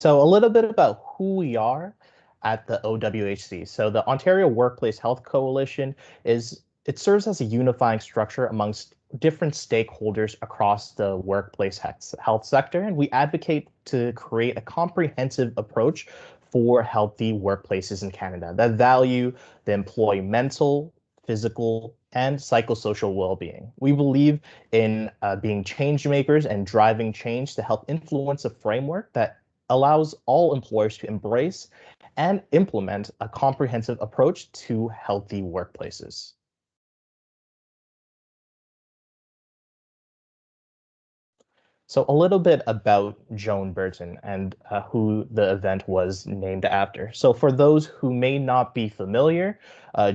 So a little bit about who we are at the OWHC. So the Ontario Workplace Health Coalition it serves as a unifying structure amongst different stakeholders across the workplace health sector, and we advocate to create a comprehensive approach for healthy workplaces in Canada that value the employee mental, physical, and psychosocial well-being. We believe in being change makers and driving change to help influence a framework that allows all employers to embrace and implement a comprehensive approach to healthy workplaces. So a little bit about Joan Burton and who the event was named after. So for those who may not be familiar,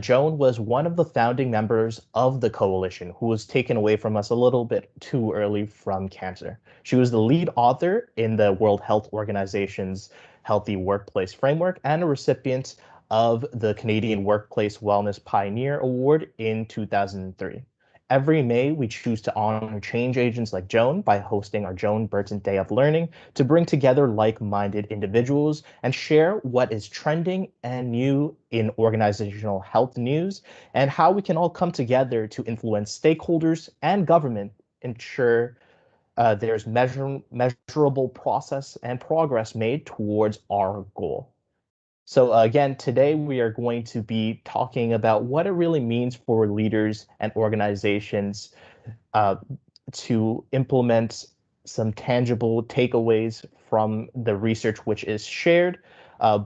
Joan was one of the founding members of the coalition who was taken away from us a little bit too early from cancer. She was the lead author in the World Health Organization's Healthy Workplace Framework and a recipient of the Canadian Workplace Wellness Pioneer Award in 2003. Every May, we choose to honor change agents like Joan by hosting our Joan Burton Day of Learning to bring together like-minded individuals and share what is trending and new in organizational health news and how we can all come together to influence stakeholders and government, ensure there's measurable process and progress made towards our goal. So again, today we are going to be talking about what it really means for leaders and organizations uh, to implement some tangible takeaways from the research which is shared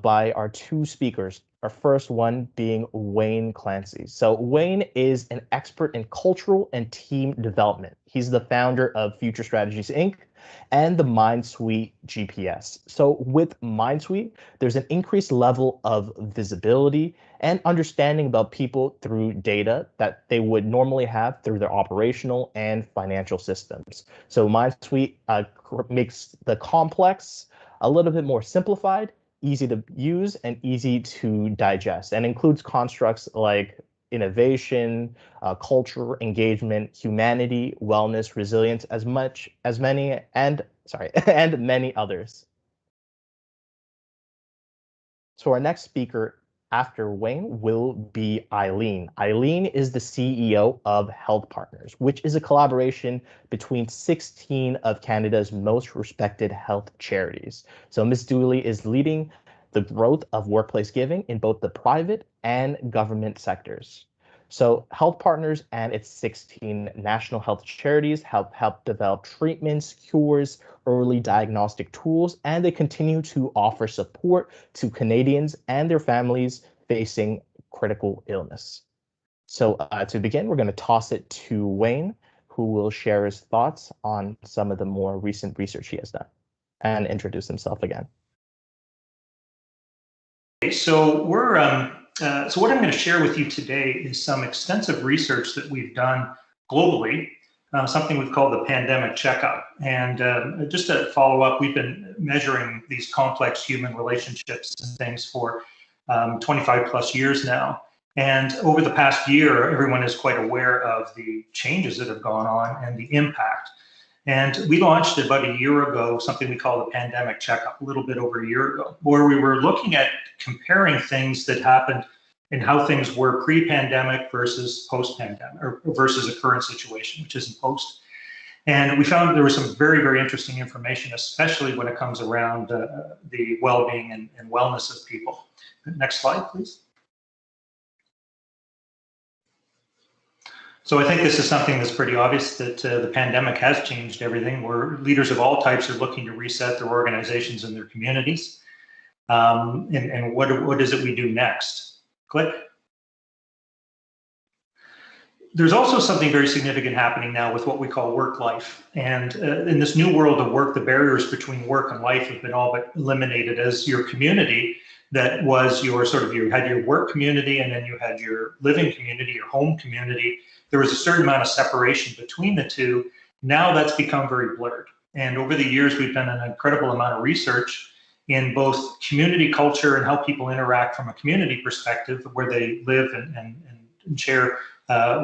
by our two speakers. Our first one being Wayne Clancy. So Wayne is an expert in cultural and team development. He's the founder of Future Strategies Inc. and the MindSuite GPS. So with MindSuite, there's an increased level of visibility and understanding about people through data that they would normally have through their operational and financial systems. So MindSuite makes the complex a little bit more simplified, easy to use, and easy to digest, and includes constructs like innovation, culture, engagement, humanity, wellness, resilience, as much as many and sorry, and many others. So our next speaker after Wayne will be Eileen. Eileen is the CEO of Health Partners, which is a collaboration between 16 of Canada's most respected health charities. So Ms. Dooley is leading the growth of workplace giving in both the private and government sectors. So Health Partners and its 16 national health charities help develop treatments, cures, early diagnostic tools, and they continue to offer support to Canadians and their families facing critical illness. So to begin, we're going to toss it to Wayne, who will share his thoughts on some of the more recent research he has done and introduce himself again. So so what I'm going to share with you today is some extensive research that we've done globally, something we've called the pandemic checkup. And just to follow up, we've been measuring these complex human relationships and things for 25 plus years now. And over the past year, everyone is quite aware of the changes that have gone on and the impact. And we launched about a year ago something we call the pandemic checkup, a little bit over a year ago, where we were looking at comparing things that happened and how things were pre-pandemic versus post-pandemic, or versus a current situation, which isn't post. And we found there was some very, very interesting information, especially when it comes around the well-being and wellness of people. Next slide, please. So I think this is something that's pretty obvious, that the pandemic has changed everything, where leaders of all types are looking to reset their organizations and their communities. And what is it we do next? Click. There's also something very significant happening now with what we call work life. And in this new world of work, the barriers between work and life have been all but eliminated, as your community that was your you had your work community and then you had your living community, your home community. There was a certain amount of separation between the two. Now that's become very blurred. And over the years, we've done an incredible amount of research in both community culture and how people interact from a community perspective, where they live and share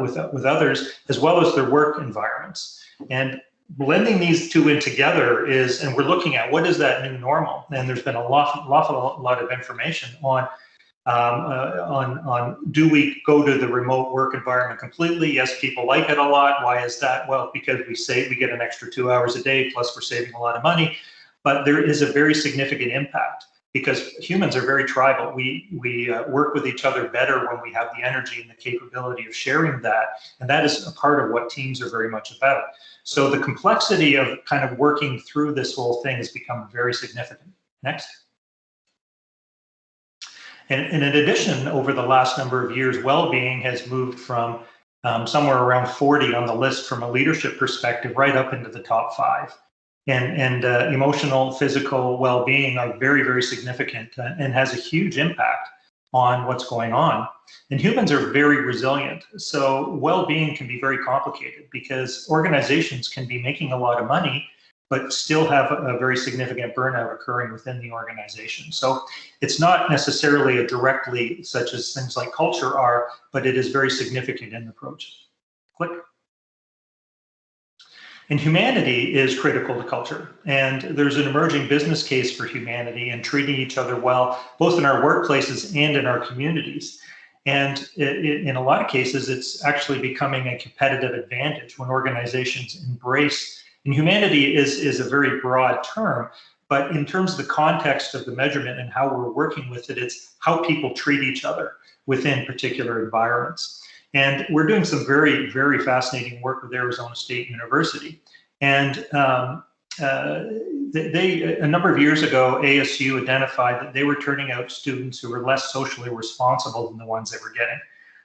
with others, as well as their work environments. And blending these two in together is, and we're looking at what is that new normal, and there's been a lot of information on do we go to the remote work environment completely? Yes, people like it a lot. Why is that? Well, because we get an extra 2 hours a day, plus we're saving a lot of money. But there is a very significant impact because humans are very tribal. We work with each other better when we have the energy and the capability of sharing that. And that is a part of what teams are very much about. So the complexity of kind of working through this whole thing has become very significant. Next. And in addition, over the last number of years, well-being has moved from somewhere around 40 on the list from a leadership perspective right up into the top 5. And emotional, physical well-being are very, very significant and has a huge impact on what's going on. And humans are very resilient. So well-being can be very complicated because organizations can be making a lot of money, but still have a very significant burnout occurring within the organization. So it's not necessarily a directly such as things like culture are, but it is very significant in the approach. Click. And humanity is critical to culture. And there's an emerging business case for humanity and treating each other well, both in our workplaces and in our communities. And in a lot of cases, it's actually becoming a competitive advantage when organizations embrace. And humanity is a very broad term, but in terms of the context of the measurement and how we're working with it, it's how people treat each other within particular environments. And we're doing some very, very fascinating work with Arizona State University. And a number of years ago, ASU identified that they were turning out students who were less socially responsible than the ones they were getting.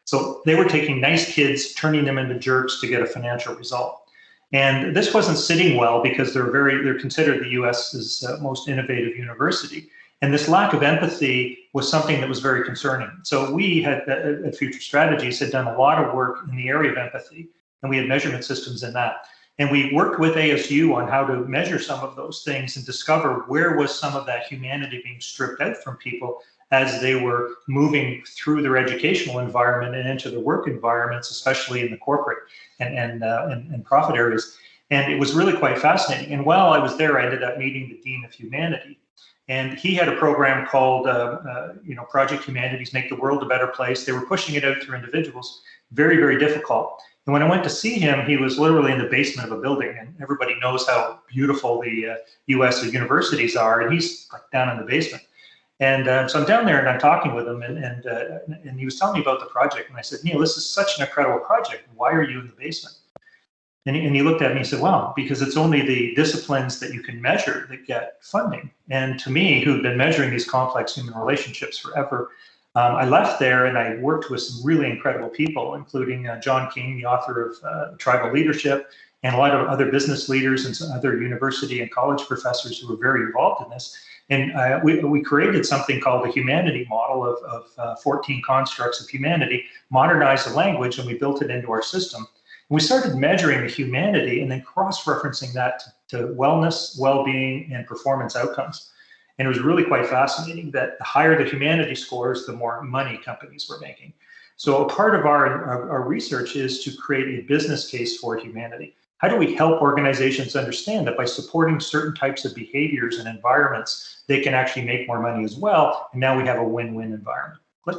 So they were taking nice kids, turning them into jerks to get a financial result. And this wasn't sitting well because they're considered the US's most innovative university. And this lack of empathy was something that was very concerning. So we had, at Future Strategies, had done a lot of work in the area of empathy, and we had measurement systems in that. And we worked with ASU on how to measure some of those things and discover where was some of that humanity being stripped out from people as they were moving through their educational environment and into their work environments, especially in the corporate and profit areas. And it was really quite fascinating. And while I was there, I ended up meeting the Dean of Humanity. And he had a program called Project Humanities, Make the World a Better Place. They were pushing it out through individuals, very, very difficult. And when I went to see him, he was literally in the basement of a building. And everybody knows how beautiful the US universities are. And he's like down in the basement. And so I'm down there and I'm talking with him and he was telling me about the project. And I said, Neil, this is such an incredible project. Why are you in the basement? And he looked at me and said, well, because it's only the disciplines that you can measure that get funding. And to me, who've been measuring these complex human relationships forever, I left there and I worked with some really incredible people, including John King, the author of Tribal Leadership, and a lot of other business leaders and some other university and college professors who were very involved in this. And we created something called the humanity model of 14 constructs of humanity, modernized the language, and we built it into our system. And we started measuring the humanity and then cross-referencing that to wellness, well-being, and performance outcomes. And it was really quite fascinating that the higher the humanity scores, the more money companies were making. So a part of our research is to create a business case for humanity. How do we help organizations understand that by supporting certain types of behaviors and environments, they can actually make more money as well? And now we have a win-win environment. Click.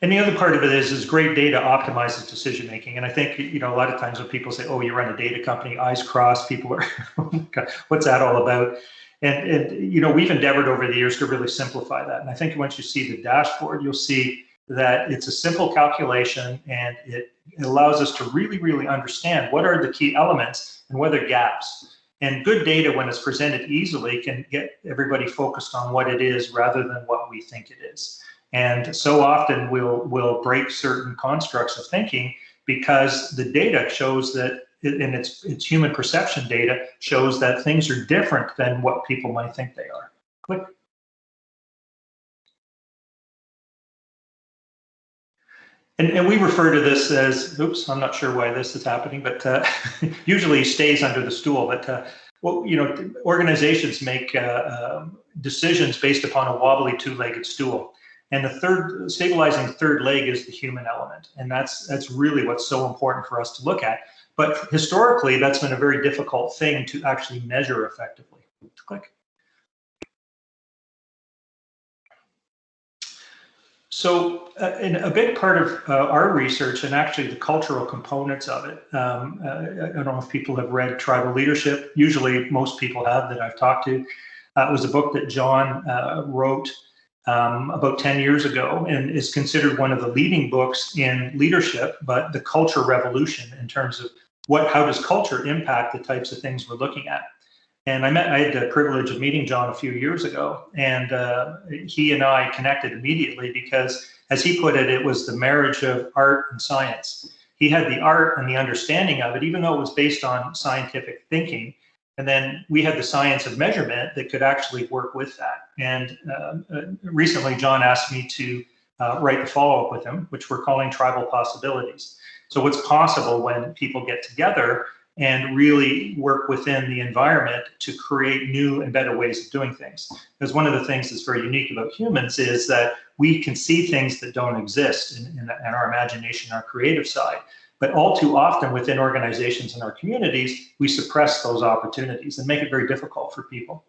And the other part of it is great data optimizes decision making. And I think, a lot of times when people say, oh, you run a data company, eyes crossed, people are, oh my God, what's that all about? And we've endeavored over the years to really simplify that. And I think once you see the dashboard, you'll see that it's a simple calculation and it allows us to really, really understand what are the key elements and what are the gaps. And good data, when it's presented easily, can get everybody focused on what it is rather than what we think it is. And so often we'll break certain constructs of thinking because the data shows that, and it's human perception data, shows that things are different than what people might think they are. Click. And we refer to this as, oops, I'm not sure why this is happening, but usually stays under the stool. But organizations make decisions based upon a wobbly two-legged stool. And the third, stabilizing third leg is the human element. And that's really what's so important for us to look at. But historically, that's been a very difficult thing to actually measure effectively. Click. So a big part of our research, and actually the cultural components of it, I don't know if people have read Tribal Leadership. Usually most people have that I've talked to. It was a book that Joan wrote about 10 years ago, and is considered one of the leading books in leadership, but the culture revolution in terms of how does culture impact the types of things we're looking at. And I had the privilege of meeting John a few years ago, and he and I connected immediately because, as he put it, it was the marriage of art and science. He had the art and the understanding of it, even though it was based on scientific thinking. And then we had the science of measurement that could actually work with that. And recently, John asked me to write the follow-up with him, which we're calling Tribal Possibilities. So what's possible when people get together and really work within the environment to create new and better ways of doing things. Because one of the things that's very unique about humans is that we can see things that don't exist in our imagination, our creative side. But all too often within organizations and our communities, we suppress those opportunities and make it very difficult for people.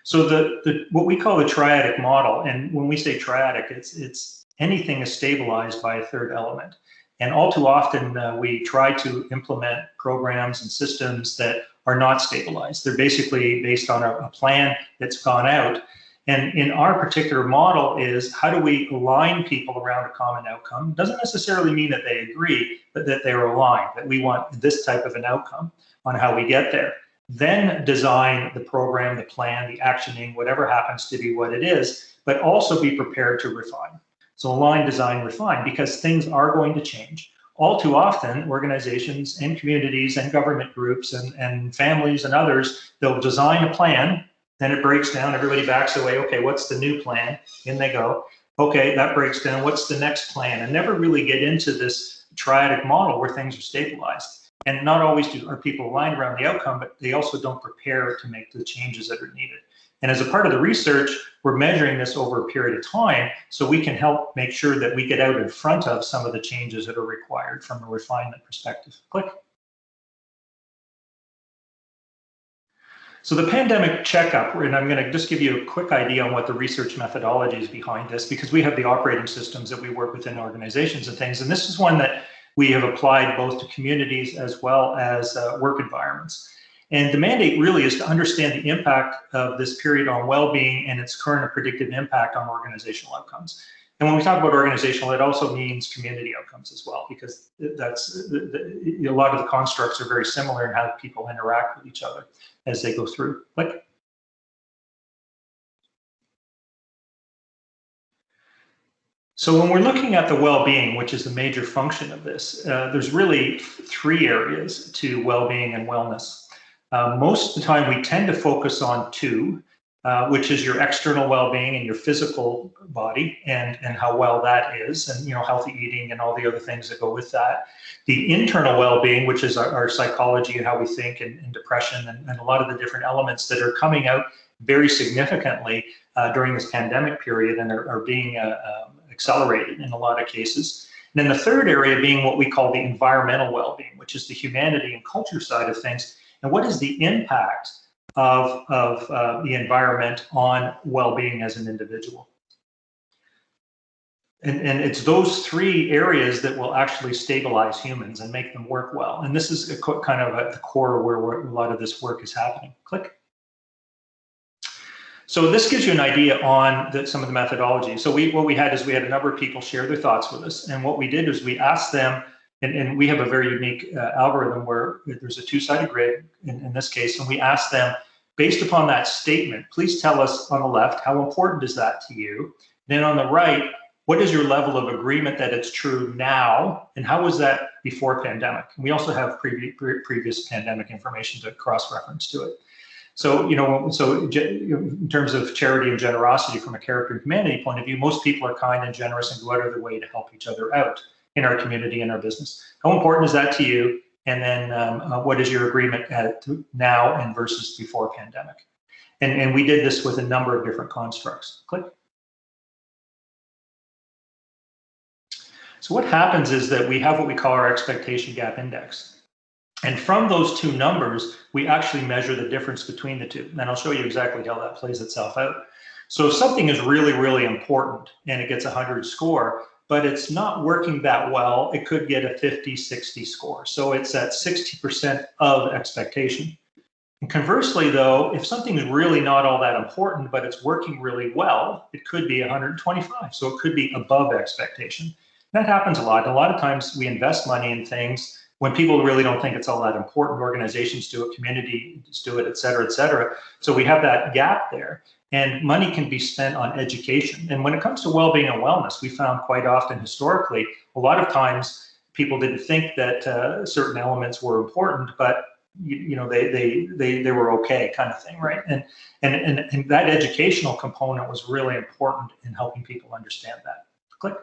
So what we call the triadic model, and when we say triadic, it's anything is stabilized by a third element. And all too often, we try to implement programs and systems that are not stabilized. They're basically based on a plan that's gone out. And in our particular model is, how do we align people around a common outcome? Doesn't necessarily mean that they agree, but that they're aligned, that we want this type of an outcome on how we get there. Then design the program, the plan, the actioning, whatever happens to be what it is, but also be prepared to refine. So align, design, refine, because things are going to change. All too often, organizations and communities and government groups and families and others, they'll design a plan, then it breaks down, everybody backs away, okay, what's the new plan? In they go. Okay, that breaks down, what's the next plan? And never really get into this triadic model where things are stabilized. And not always are people aligned around the outcome, but they also don't prepare to make the changes that are needed. And as a part of the research, we're measuring this over a period of time so we can help make sure that we get out in front of some of the changes that are required from a refinement perspective. Click. So the pandemic checkup, and I'm going to just give you a quick idea on what the research methodology is behind this, because we have the operating systems that we work within organizations and things. And this is one that we have applied both to communities as well as work environments. And the mandate really is to understand the impact of this period on well-being and its current and predicted impact on organizational outcomes. And when we talk about organizational, it also means community outcomes as well, because that's a lot of the constructs are very similar in how people interact with each other as they go through. Like, so when we're looking at the well-being, which is the major function of this, there's really three areas to well-being and wellness. Most of the time, we tend to focus on two, which is your external well-being and your physical body and how well that is, and healthy eating and all the other things that go with that. The internal well-being, which is our psychology and how we think, and depression and a lot of the different elements that are coming out very significantly during this pandemic period and are being accelerated in a lot of cases. And then the third area being what we call the environmental well-being, which is the humanity and culture side of things. And what is the impact of the environment on well-being as an individual? And it's those three areas that will actually stabilize humans and make them work well. And this is kind of at the core where a lot of this work is happening. Click. So this gives you an idea on some of the methodology. So what we had is we had a number of people share their thoughts with us. And what we did is we asked them, and we have a very unique algorithm where there's a two-sided grid in this case, and we asked them, based upon that statement, please tell us on the left, how important is that to you? Then on the right, what is your level of agreement that it's true now, and how was that before pandemic? And we also have previous pandemic information to cross-reference to it. So, in terms of charity and generosity from a character and humanity point of view, most people are kind and generous and go out of their way to help each other out in our community and our business. How important is that to you? And then what is your agreement at now and versus before pandemic? And we did this with a number of different constructs. Click. So what happens is that we have what we call our expectation gap index. And from those two numbers, we actually measure the difference between the two. And I'll show you exactly how that plays itself out. So if something is really, really important and it gets a 100 score, but it's not working that well, it could get a 50, 60 score. So it's at 60% of expectation. And conversely, though, if something is really not all that important, but it's working really well, it could be 125. So it could be above expectation. That happens a lot. A lot of times we invest money in things when people really don't think it's all that important. Organizations do it, communities do it, et cetera, et cetera. So we have that gap there. And money can be spent on education. And when it comes to well-being and wellness, we found quite often historically, a lot of times people didn't think that certain elements were important, but they were okay, kind of thing, right? And that educational component was really important in helping people understand that. Click.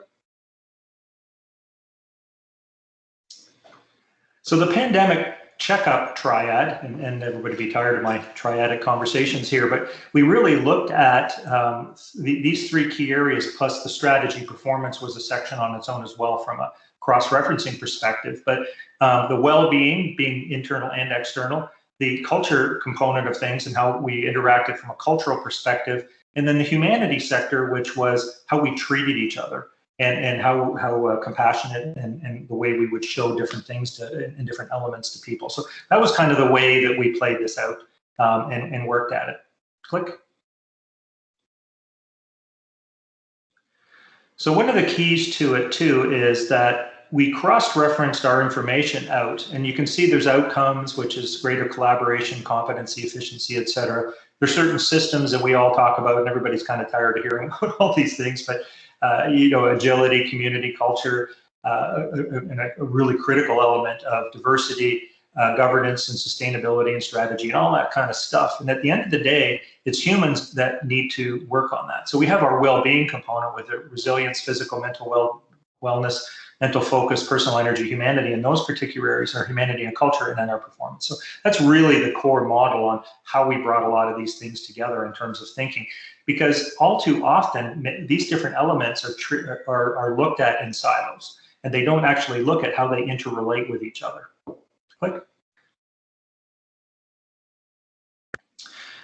So the pandemic checkup triad, and everybody be tired of my triadic conversations here, but we really looked at these three key areas, plus the strategy. Performance was a section on its own as well from a cross-referencing perspective, but the well-being, being internal and external, the culture component of things and how we interacted from a cultural perspective, and then the humanity sector, which was how we treated each other. And how compassionate and the way we would show different things and different elements to people. So that was kind of the way that we played this out and worked at it. Click. So one of the keys to it too is that we cross-referenced our information out, and you can see there's outcomes, which is greater collaboration, competency, efficiency, et cetera. There's certain systems that we all talk about, and everybody's kind of tired of hearing about all these things, but agility, community, culture, and a really critical element of diversity, governance and sustainability and strategy and all that kind of stuff. And at the end of the day, it's humans that need to work on that. So we have our well-being component with it, resilience, physical, mental wellness, mental focus, personal energy, humanity, and those particular areas are humanity and culture, and then our performance. So that's really the core model on how we brought a lot of these things together in terms of thinking. Because all too often, these different elements are looked at in silos, and they don't actually look at how they interrelate with each other. Click.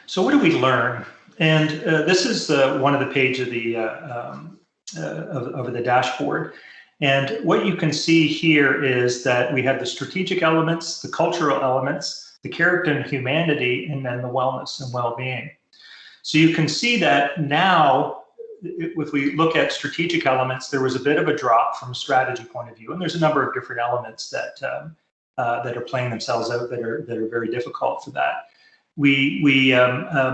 So what do we learn? And this is one of the pages of the dashboard. And what you can see here is that we have the strategic elements, the cultural elements, the character and humanity, and then the wellness and well-being. So you can see that now, if we look at strategic elements, there was a bit of a drop from a strategy point of view, and there's a number of different elements that are playing themselves out that are very difficult for that. We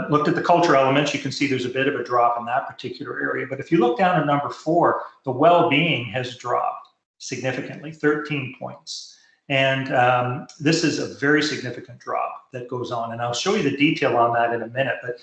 looked at the culture elements. You can see there's a bit of a drop in that particular area. But if you look down at number 4, the well-being has dropped significantly, 13 points. And this is a very significant drop that goes on. And I'll show you the detail on that in a minute. But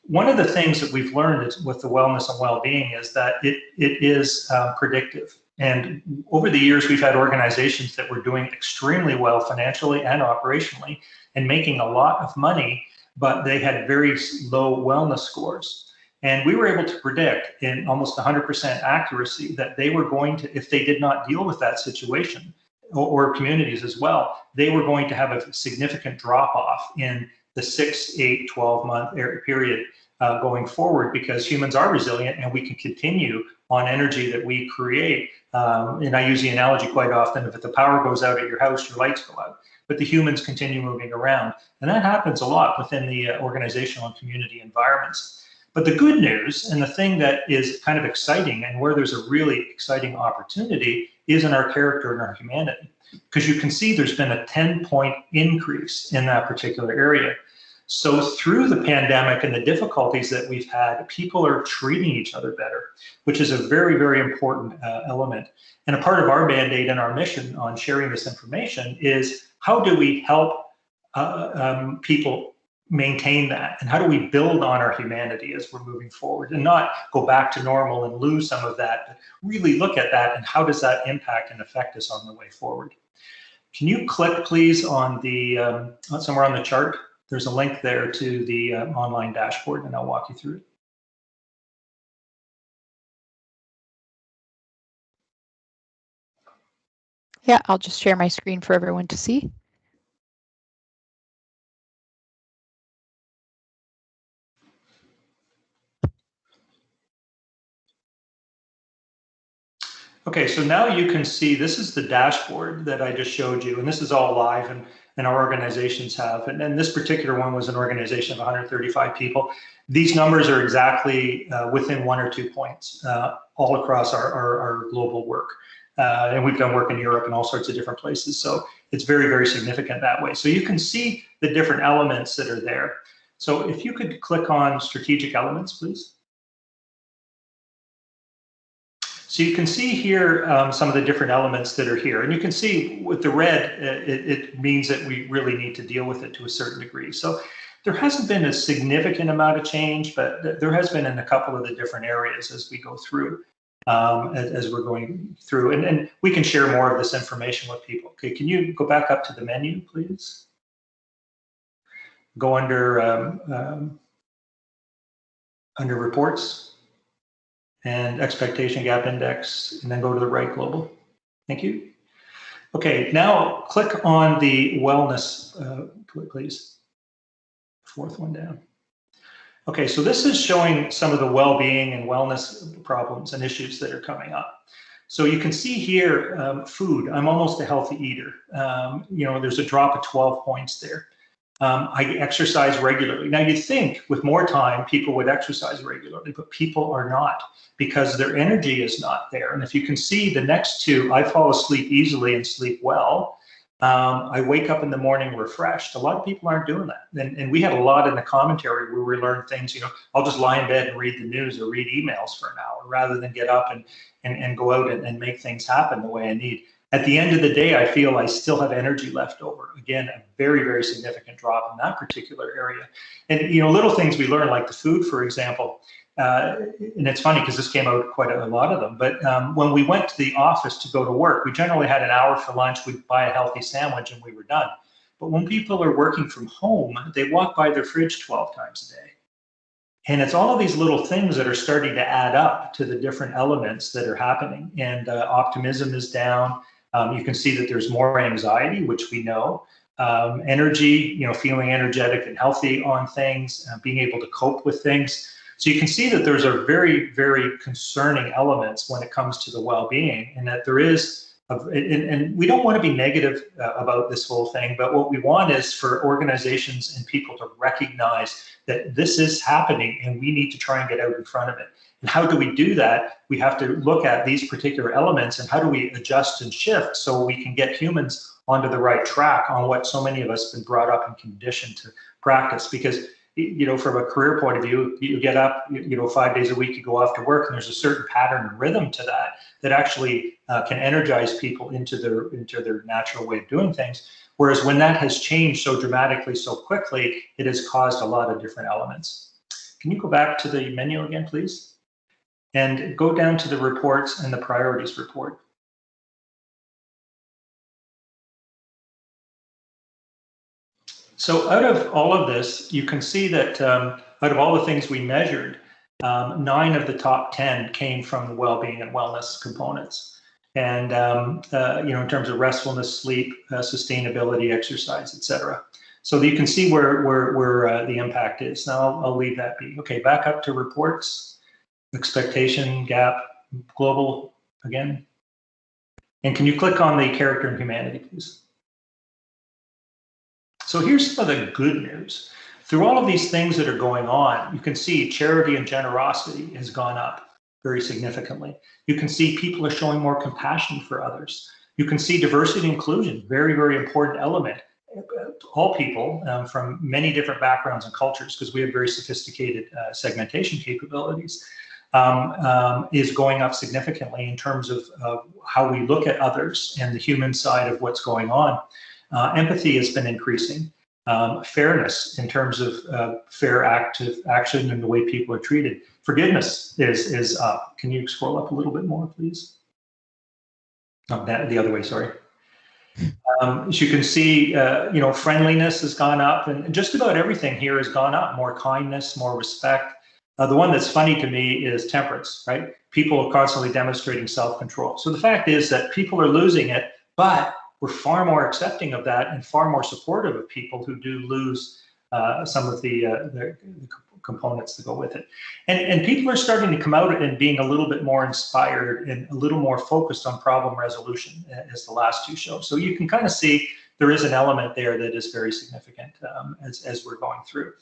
one of the things that we've learned with the wellness and well-being is that it is predictive. And over the years, we've had organizations that were doing extremely well financially and operationally and making a lot of money, but they had very low wellness scores. And we were able to predict in almost 100% accuracy that they were going to, if they did not deal with that situation, or communities as well, they were going to have a significant drop off in the 6, 8, 12-month period going forward, because humans are resilient and we can continue on energy that we create. And I use the analogy quite often, if the power goes out at your house, your lights go out, but the humans continue moving around. And that happens a lot within the organizational and community environments. But the good news, and the thing that is kind of exciting and where there's a really exciting opportunity, is in our character and our humanity. Because you can see there's been a 10-point increase in that particular area. So through the pandemic and the difficulties that we've had, people are treating each other better, which is a very, very important element. And a part of our mandate and our mission on sharing this information is, how do we help people maintain that? And how do we build on our humanity as we're moving forward, and not go back to normal and lose some of that, but really look at that and how does that impact and affect us on the way forward? Can you click, please, on the somewhere on the chart? There's a link there to the online dashboard, and I'll walk you through it. Yeah, I'll just share my screen for everyone to see. Okay, so now you can see this is the dashboard that I just showed you, and this is all live, and our organizations have. And this particular one was an organization of 135 people. These numbers are exactly within 1 or 2 points all across our global work. And we've done work in Europe and all sorts of different places. So it's very, very significant that way. So you can see the different elements that are there. So if you could click on strategic elements, please. So you can see here some of the different elements that are here. And you can see with the red, it means that we really need to deal with it to a certain degree. So there hasn't been a significant amount of change, but there has been in a couple of the different areas as we go through, as we're going through. And we can share more of this information with people. Okay, can you go back up to the menu, please? Go under reports and expectation gap index, and then go to the right global. Thank you. Okay, now click on the wellness, please. Fourth one down. Okay, so this is showing some of the well-being and wellness problems and issues that are coming up. So you can see here, food. I'm almost a healthy eater. You know, there's a drop of 12 points there. I exercise regularly. Now you'd think with more time, people would exercise regularly, but people are not because their energy is not there. And if you can see the next two, I fall asleep easily and sleep well. I wake up in the morning refreshed. A lot of people aren't doing that. And we had a lot in the commentary where we learned things, you know, I'll just lie in bed and read the news or read emails for an hour rather than get up and go out and make things happen the way I need. At the end of the day, I feel I still have energy left over. Again, a very, very significant drop in that particular area. And, you know, little things we learn, like the food, for example, and it's funny because this came out quite a lot of them, but when we went to the office to go to work, we generally had an hour for lunch, we'd buy a healthy sandwich and we were done. But when people are working from home, they walk by their fridge 12 times a day. And it's all of these little things that are starting to add up to the different elements that are happening. And optimism is down. You can see that there's more anxiety, which we know. Energy, you know, feeling energetic and healthy on things, being able to cope with things. So you can see that there's a very, very concerning elements when it comes to the well-being, and that there is, and we don't want to be negative about this whole thing, but what we want is for organizations and people to recognize that this is happening and we need to try and get out in front of it. And how do we do that? We have to look at these particular elements and how do we adjust and shift so we can get humans onto the right track on what so many of us have been brought up and conditioned to practice. Because, you know, from a career point of view, you get up, you know, 5 days a week, you go off to work, and there's a certain pattern and rhythm to that that actually can energize people into their natural way of doing things. Whereas when that has changed so dramatically, so quickly, it has caused a lot of different elements. Can you go back to the menu again, please? And go down to the reports and the priorities report. So out of all of this, you can see that out of all the things we measured, 9 of the top 10 came from the well-being and wellness components. And, you know, in terms of restfulness, sleep, sustainability, exercise, etc. So you can see where the impact is. Now I'll leave that be. Okay, back up to reports, expectation, gap, global again. And can you click on the character and humanity, please? So here's some of the good news. Through all of these things that are going on, you can see charity and generosity has gone up very significantly. You can see people are showing more compassion for others. You can see diversity and inclusion, very, very important element. All people from many different backgrounds and cultures, because we have very sophisticated segmentation capabilities, is going up significantly in terms of how we look at others and the human side of what's going on. Empathy has been increasing. Fairness in terms of fair active action and the way people are treated. Forgiveness is up. Can you scroll up a little bit more, please? Oh, the other way, sorry. As you can see, you know, friendliness has gone up, and just about everything here has gone up. More kindness, more respect. The one that's funny to me is temperance, right? People are constantly demonstrating self-control. So the fact is that people are losing it, but we're far more accepting of that and far more supportive of people who do lose some of the components that go with it. And people are starting to come out and being a little bit more inspired and a little more focused on problem resolution, as the last two show. So you can kind of see there is an element there that is very significant as we're going through.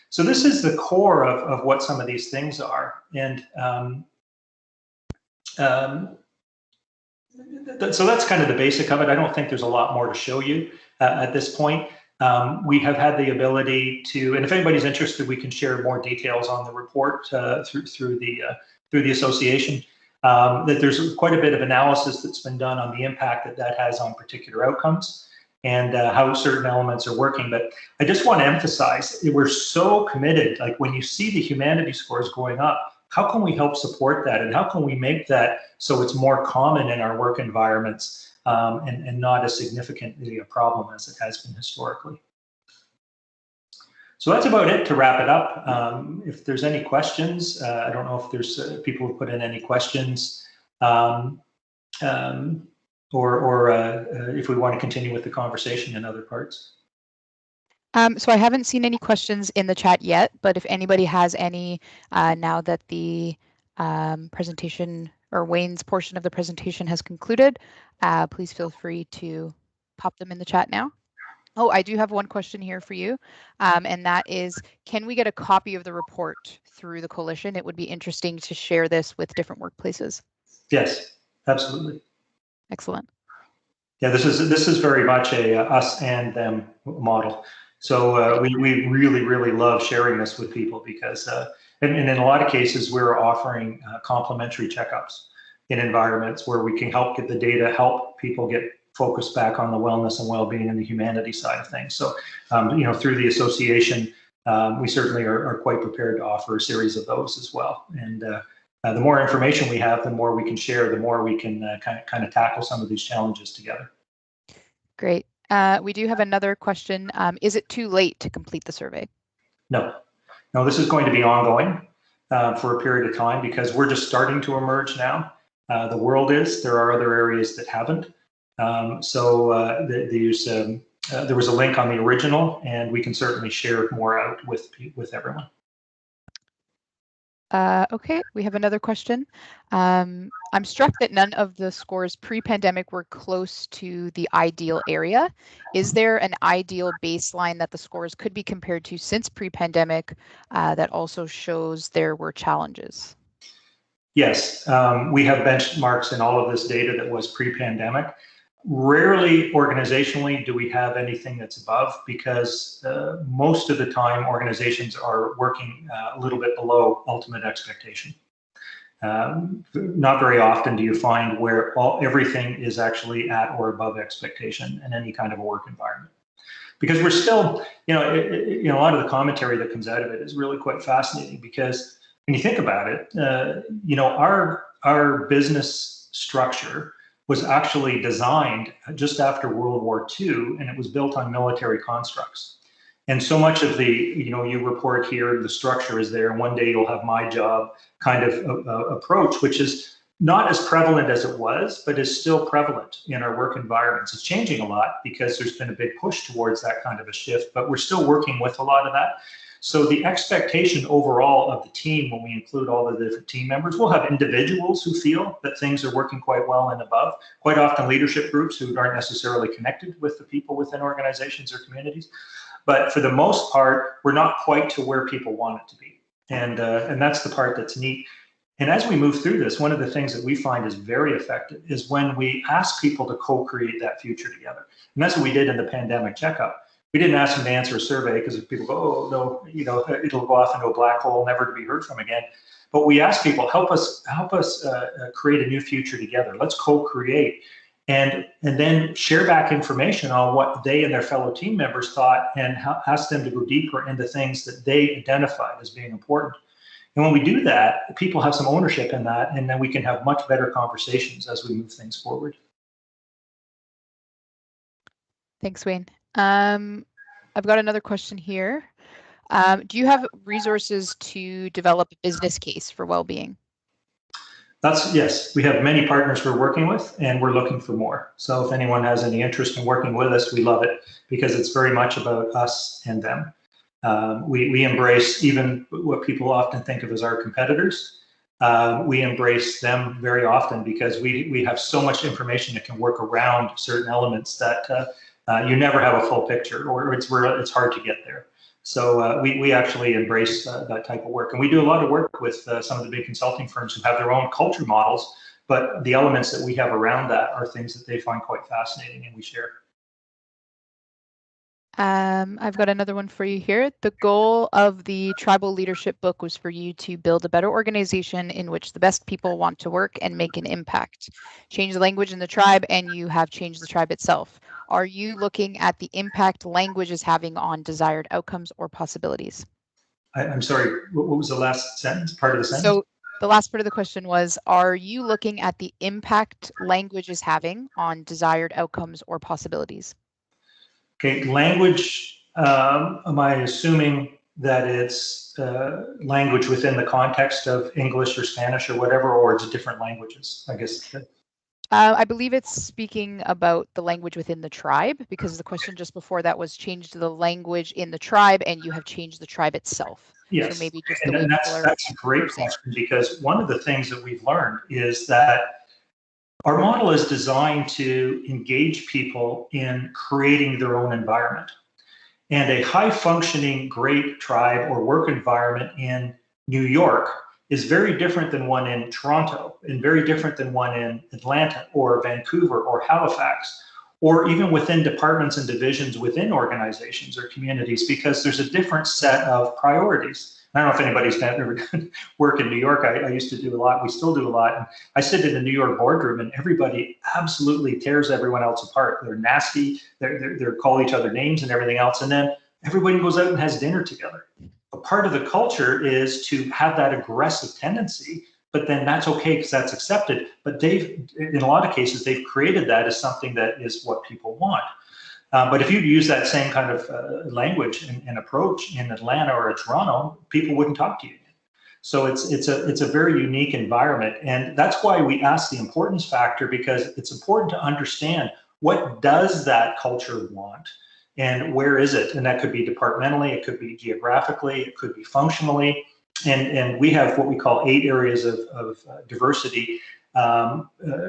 So this is the core of what some of these things are. And so that's kind of the basic of it. I don't think there's a lot more to show you at this point. We have had the ability to, and if anybody's interested, we can share more details on the report through the association. That there's quite a bit of analysis that's been done on the impact that has on particular outcomes and how certain elements are working. But I just want to emphasize, we're so committed. Like when you see the humanity scores going up, how can we help support that, and how can we make that so it's more common in our work environments and not as significantly a problem as it has been historically? So that's about it to wrap it up. If there's any questions, I don't know if there's people who put in any questions, or if we want to continue with the conversation in other parts. So I haven't seen any questions in the chat yet, but if anybody has any now that the presentation or Wayne's portion of the presentation has concluded, please feel free to pop them in the chat now. Oh, I do have one question here for you, and that is, can we get a copy of the report through the coalition? It would be interesting to share this with different workplaces. Yes, absolutely. Excellent. Yeah, this is very much a us and them model. So we really love sharing this with people because, and in a lot of cases, we're offering complimentary checkups in environments where we can help get the data, help people get focused back on the wellness and well-being and the humanity side of things. So, through the association, we certainly are quite prepared to offer a series of those as well. And the more information we have, the more we can share, the more we can kind of tackle some of these challenges together. Great. We do have another question. Is it too late to complete the survey? No, this is going to be ongoing for a period of time because we're just starting to emerge now. The world is. There are other areas that haven't. There was a link on the original, and we can certainly share more out with everyone. Okay, we have another question. I'm struck that none of the scores pre-pandemic were close to the ideal area. Is there an ideal baseline that the scores could be compared to since pre-pandemic that also shows there were challenges? Yes, we have benchmarks in all of this data that was pre-pandemic. Rarely organizationally do we have anything that's above because most of the time organizations are working a little bit below ultimate expectation. Not very often do you find where everything is actually at or above expectation in any kind of a work environment. Because we're still, a lot of the commentary that comes out of it is really quite fascinating because when you think about it, our business structure was actually designed just after World War II, and it was built on military constructs. And so much of the, you report here, the structure is there, and one day you'll have my job kind of approach, which is not as prevalent as it was, but is still prevalent in our work environments. It's changing a lot because there's been a big push towards that kind of a shift, but we're still working with a lot of that. So the expectation overall of the team, when we include all the different team members, we'll have individuals who feel that things are working quite well and above, quite often leadership groups who aren't necessarily connected with the people within organizations or communities. But for the most part, we're not quite to where people want it to be. And that's the part that's neat. And as we move through this, one of the things that we find is very effective is when we ask people to co-create that future together. And that's what we did in the pandemic checkup. We didn't ask them to answer a survey because if people go, oh, no, it'll go off into a black hole, never to be heard from again. But we asked people, help us create a new future together. Let's co-create. And then share back information on what they and their fellow team members thought and ask them to go deeper into things that they identified as being important. And when we do that, people have some ownership in that, and then we can have much better conversations as we move things forward. Thanks, Wayne. I've got another question here. Do you have resources to develop a business case for well-being? Yes, we have many partners we're working with, and we're looking for more. So if anyone has any interest in working with us, we love it because it's very much about us and them. We embrace even what people often think of as our competitors. We embrace them very often because we have so much information that can work around certain elements that you never have a full picture, or it's hard to get there. So we actually embrace that type of work. And we do a lot of work with some of the big consulting firms who have their own culture models, but the elements that we have around that are things that they find quite fascinating and we share. I've got another one for you here. The goal of the tribal leadership book was for you to build a better organization in which the best people want to work and make an impact. Change the language in the tribe, and you have changed the tribe itself. Are you looking at the impact language is having on desired outcomes or possibilities? I'm sorry, what was the last sentence, part of the sentence? So the last part of the question was, are you looking at the impact language is having on desired outcomes or possibilities? Okay, language, am I assuming that it's language within the context of English or Spanish or whatever, or it's different languages, I guess? I believe it's speaking about the language within the tribe, because the question just before that was changed the language in the tribe, and you have changed the tribe itself. Yes, so maybe just the and way that's a great question, because one of the things that we've learned is that our model is designed to engage people in creating their own environment. And a high functioning, great tribe or work environment in New York is very different than one in Toronto, and very different than one in Atlanta or Vancouver or Halifax, or even within departments and divisions within organizations or communities, because there's a different set of priorities. I don't know if anybody's ever done work in New York. I used to do a lot. We still do a lot. And I sit in a New York boardroom, and everybody absolutely tears everyone else apart. They're nasty. They're call each other names and everything else. And then everybody goes out and has dinner together. But part of the culture is to have that aggressive tendency, but then that's okay because that's accepted. But in a lot of cases, they've created that as something that is what people want. But if you use that same kind of language and approach in Atlanta or Toronto, people wouldn't talk to you. So it's a very unique environment, and that's why we ask the importance factor, because it's important to understand what does that culture want and where is it, and that could be departmentally, it could be geographically, it could be functionally, and we have what we call 8 areas of diversity,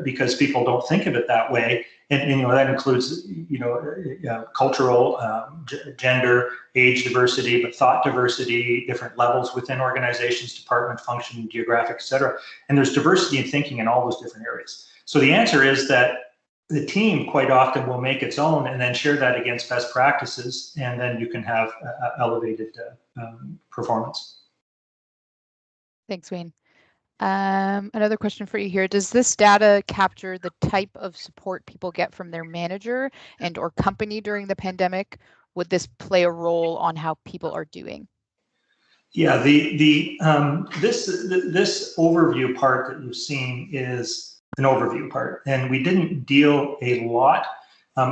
because people don't think of it that way. And that includes cultural, gender, age diversity, but thought diversity, different levels within organizations, department, function, geographic, et cetera. And there's diversity in thinking in all those different areas. So the answer is that the team quite often will make its own and then share that against best practices, and then you can have elevated performance. Thanks, Wayne. Another question for you here. Does this data capture the type of support people get from their manager and or company during the pandemic? Would this play a role on how people are doing? Yeah, this overview part that you've seen is an overview part, and we didn't deal a lot.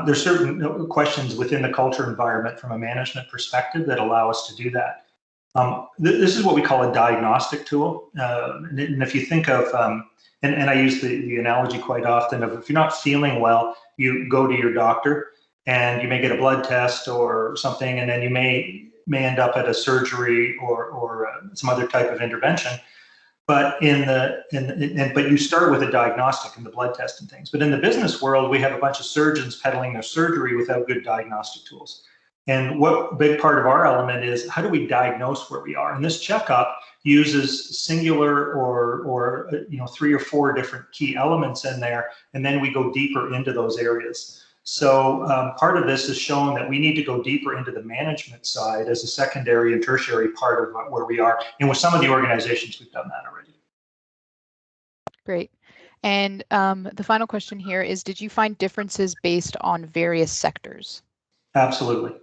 There's certain questions within the culture environment from a management perspective that allow us to do that. This is what we call a diagnostic tool. And if you think of, and I use the analogy quite often of, if you're not feeling well, you go to your doctor and you may get a blood test or something, and then you may end up at a surgery or some other type of intervention. But but you start with a diagnostic and the blood test and things. But in the business world, we have a bunch of surgeons peddling their surgery without good diagnostic tools. And what a big part of our element is, how do we diagnose where we are? And this checkup uses singular or 3 or 4 different key elements in there, and then we go deeper into those areas. So part of this is showing that we need to go deeper into the management side as a secondary and tertiary part of where we are. And with some of the organizations, we've done that already. Great. And the final question here is, did you find differences based on various sectors? Absolutely.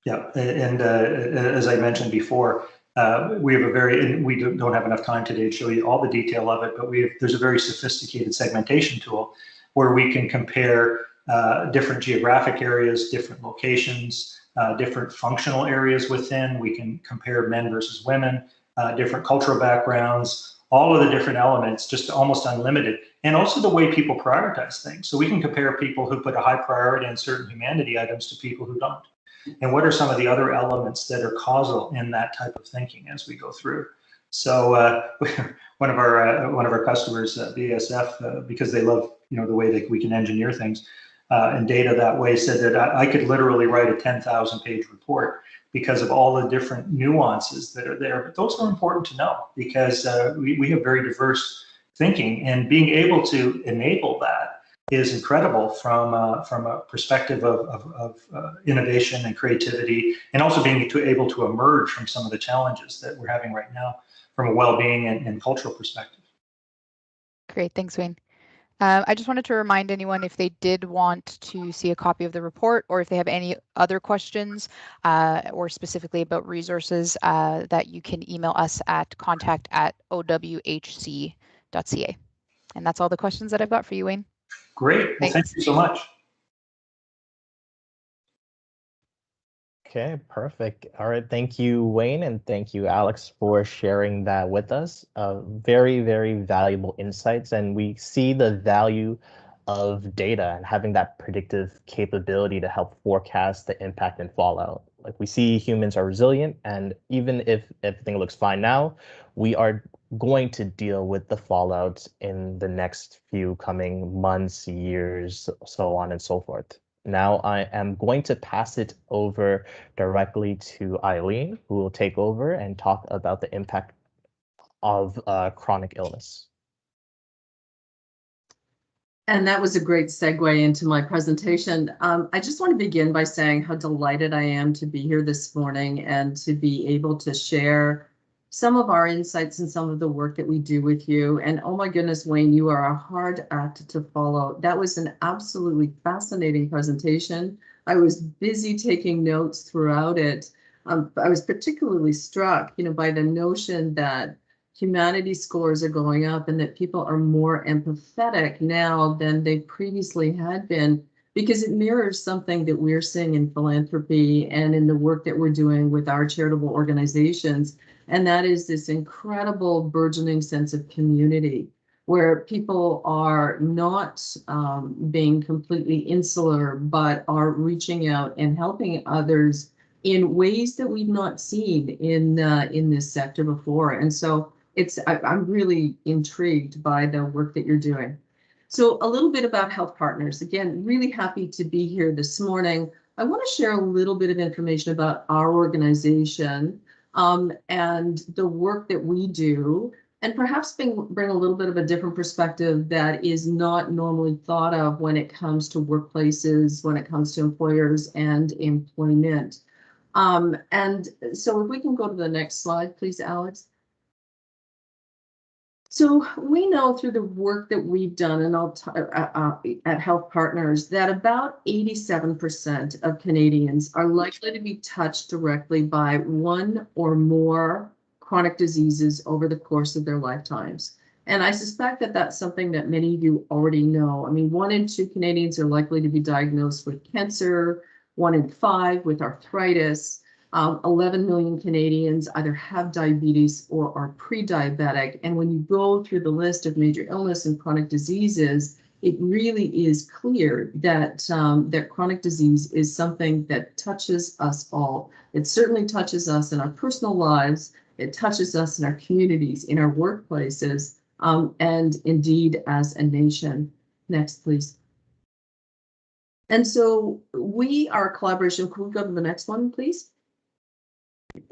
Yeah, and as I mentioned before, we have we don't have enough time today to show you all the detail of it, but there's a very sophisticated segmentation tool where we can compare different geographic areas, different locations, different functional areas within. We can compare men versus women, different cultural backgrounds, all of the different elements, just almost unlimited. And also the way people prioritize things. So we can compare people who put a high priority on certain humanity items to people who don't. And what are some of the other elements that are causal in that type of thinking as we go through? So one of our customers, BASF, because they love the way that we can engineer things and data that way, said that I could literally write a 10,000-page report because of all the different nuances that are there. But those are important to know because we have very diverse thinking, and being able to enable that is incredible from a perspective of innovation and creativity, and also being able to emerge from some of the challenges that we're having right now from a well-being and cultural perspective. Great, thanks, Wayne. I just wanted to remind anyone, if they did want to see a copy of the report, or if they have any other questions or specifically about resources, that you can email us at contact@owhc.ca. And that's all the questions that I've got for you, Wayne. Great. Well, thank you so much. Okay, perfect. All right, thank you, Wayne, and thank you, Alex, for sharing that with us. Very, very valuable insights, and we see the value of data and having that predictive capability to help forecast the impact and fallout. Like, we see humans are resilient, and even if everything looks fine now, we are going to deal with the fallout in the next few coming months, years, so on and so forth. Now I am going to pass it over directly to Eileen, who will take over and talk about the impact of chronic illness. And that was a great segue into my presentation. I just want to begin by saying how delighted I am to be here this morning and to be able to share some of our insights and some of the work that we do with you. And oh my goodness, Wayne, you are a hard act to follow. That was an absolutely fascinating presentation. I was busy taking notes throughout it. I was particularly struck, by the notion that humanity scores are going up and that people are more empathetic now than they previously had been, because it mirrors something that we're seeing in philanthropy and in the work that we're doing with our charitable organizations. And that is this incredible burgeoning sense of community, where people are not being completely insular, but are reaching out and helping others in ways that we've not seen in this sector before. And so I'm really intrigued by the work that you're doing. So a little bit about Health Partners. Again, really happy to be here this morning. I want to share a little bit of information about our organization and the work that we do, and perhaps bring a little bit of a different perspective that is not normally thought of when it comes to workplaces, when it comes to employers and employment. And so if we can go to the next slide, please, Alex. So we know through the work that we've done at Health Partners that about 87% of Canadians are likely to be touched directly by one or more chronic diseases over the course of their lifetimes. And I suspect that that's something that many of you already know. I mean, 1 in 2 Canadians are likely to be diagnosed with cancer, 1 in 5 with arthritis. 11 million Canadians either have diabetes or are pre-diabetic. And when you go through the list of major illness and chronic diseases, it really is clear that, that chronic disease is something that touches us all. It certainly touches us in our personal lives. It touches us in our communities, in our workplaces, and indeed as a nation. Next, please. And so we are a collaboration. Can we go to the next one, please?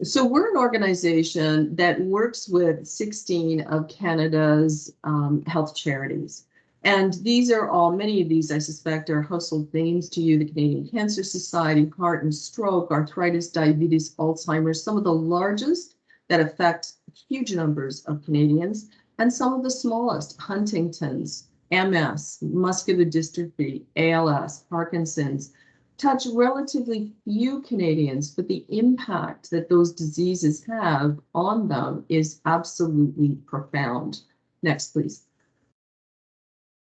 So we're an organization that works with 16 of Canada's health charities. And these are all, many of these I suspect are household names to you: the Canadian Cancer Society, Heart and Stroke, Arthritis, Diabetes, Alzheimer's, some of the largest that affect huge numbers of Canadians, and some of the smallest: Huntington's, MS, muscular dystrophy, ALS, Parkinson's. Touch relatively few Canadians, but the impact that those diseases have on them is absolutely profound. Next, please.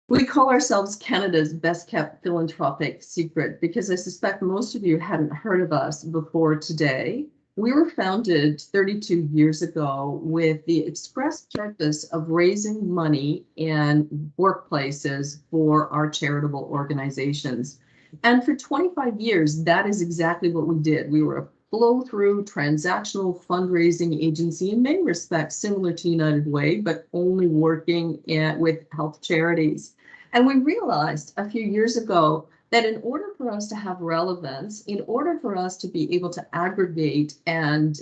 We call ourselves Canada's best kept philanthropic secret because I suspect most of you hadn't heard of us before today. We were founded 32 years ago with the express purpose of raising money in workplaces for our charitable organizations. And for 25 years, that is exactly what we did. We were a flow-through transactional fundraising agency, in many respects similar to United Way, but only working with health charities. And we realized a few years ago that in order for us to have relevance, in order for us to be able to aggregate and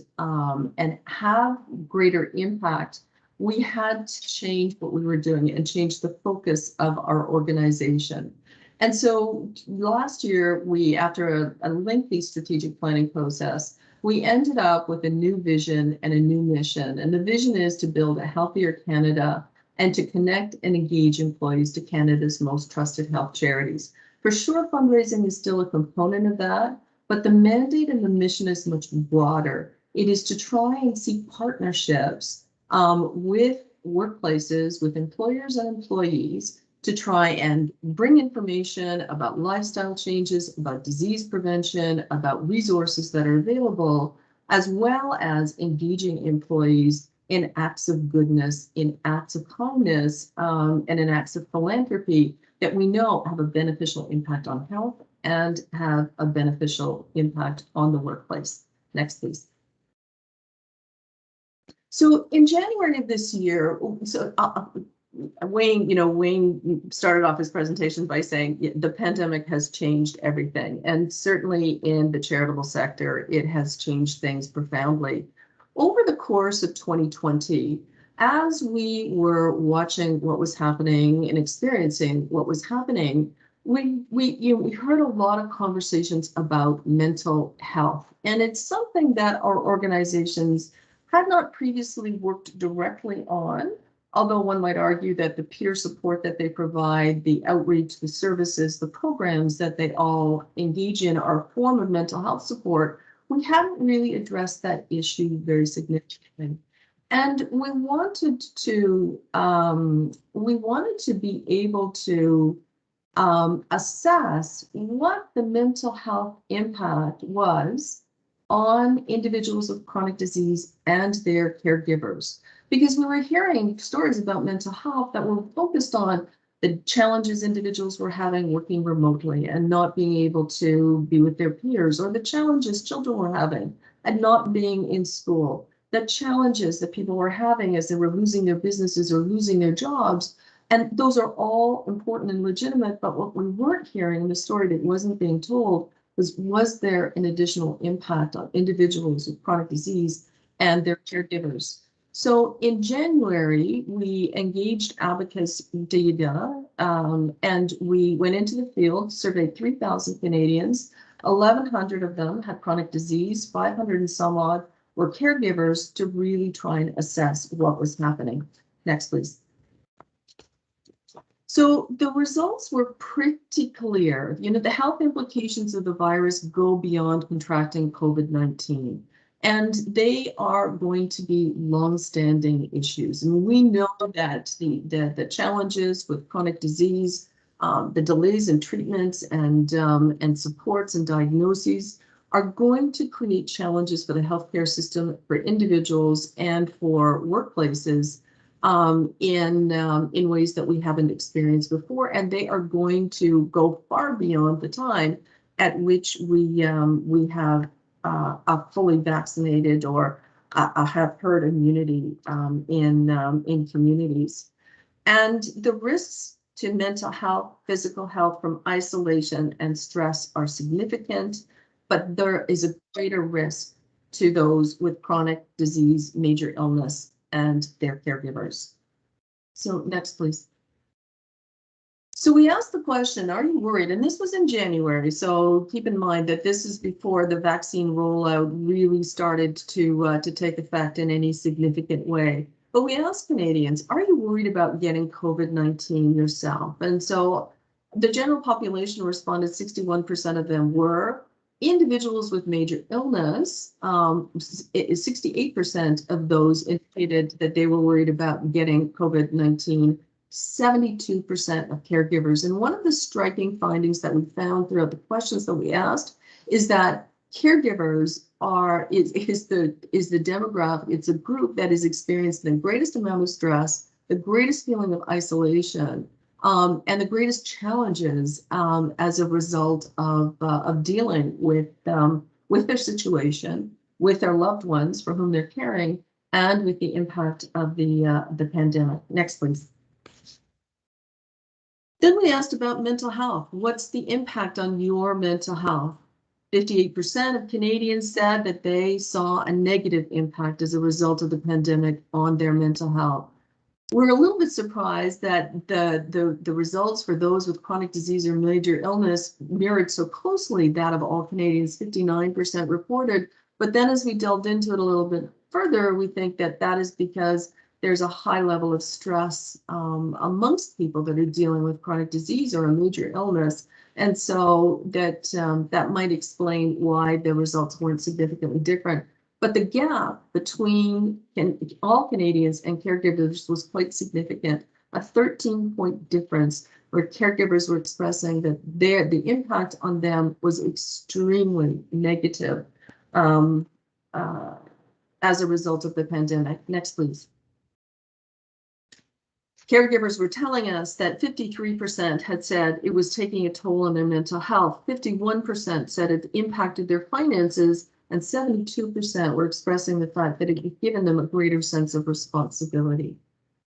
have greater impact, we had to change what we were doing and change the focus of our organization. And so last year, after a lengthy strategic planning process, we ended up with a new vision and a new mission. And the vision is to build a healthier Canada and to connect and engage employees to Canada's most trusted health charities. For sure, fundraising is still a component of that, but the mandate and the mission is much broader. It is to try and seek partnerships with workplaces, with employers and employees, to try and bring information about lifestyle changes, about disease prevention, about resources that are available, as well as engaging employees in acts of goodness, in acts of kindness, and in acts of philanthropy that we know have a beneficial impact on health and have a beneficial impact on the workplace. Next, please. So in January of this year, Wayne started off his presentation by saying the pandemic has changed everything. And certainly in the charitable sector, it has changed things profoundly. Over the course of 2020, as we were watching what was happening and experiencing what was happening, we heard a lot of conversations about mental health. And it's something that our organizations had not previously worked directly on, although one might argue that the peer support that they provide, the outreach, the services, the programs that they all engage in are a form of mental health support. We haven't really addressed that issue very significantly. And we wanted to be able to assess what the mental health impact was on individuals with chronic disease and their caregivers. Because we were hearing stories about mental health that were focused on the challenges individuals were having working remotely and not being able to be with their peers, or the challenges children were having and not being in school, the challenges that people were having as they were losing their businesses or losing their jobs. And those are all important and legitimate, but what we weren't hearing in the story that wasn't being told was there an additional impact on individuals with chronic disease and their caregivers? So in January, we engaged Abacus data and we went into the field, surveyed 3,000 Canadians. 1,100 of them had chronic disease, 500 and some odd were caregivers, to really try and assess what was happening. Next, please. So the results were pretty clear. The health implications of the virus go beyond contracting COVID-19. And they are going to be long-standing issues. And we know that the challenges with chronic disease, the delays in treatments and supports and diagnoses are going to create challenges for the healthcare system, for individuals, and for workplaces in ways that we haven't experienced before. And they are going to go far beyond the time at which we have a fully vaccinated or have herd immunity in communities. And the risks to mental health, physical health from isolation and stress are significant, but there is a greater risk to those with chronic disease, major illness, and their caregivers. So next, please. So we asked the question, are you worried? And this was in January, so keep in mind that this is before the vaccine rollout really started to take effect in any significant way. But we asked Canadians, are you worried about getting COVID-19 yourself? And so the general population responded, 61% of them were. Individuals with major illness, 68% of those indicated that they were worried about getting COVID-19. 72% of caregivers. And one of the striking findings that we found throughout the questions that we asked is that caregivers is the demographic. It's a group that is experiencing the greatest amount of stress, the greatest feeling of isolation, and the greatest challenges as a result of dealing with their situation, with their loved ones for whom they're caring, and with the impact of the pandemic. Next, please. Then we asked about mental health. What's the impact on your mental health? 58% of Canadians said that they saw a negative impact as a result of the pandemic on their mental health. We're a little bit surprised that the results for those with chronic disease or major illness mirrored so closely that of all Canadians, 59% reported. But then as we delved into it a little bit further, we think that that is because there's a high level of stress amongst people that are dealing with chronic disease or a major illness. And so that might explain why the results weren't significantly different. But the gap between all Canadians and caregivers was quite significant, a 13-point difference where caregivers were expressing that the impact on them was extremely negative as a result of the pandemic. Next, please. Caregivers were telling us that 53% had said it was taking a toll on their mental health, 51% said it impacted their finances, and 72% were expressing the fact that it had given them a greater sense of responsibility.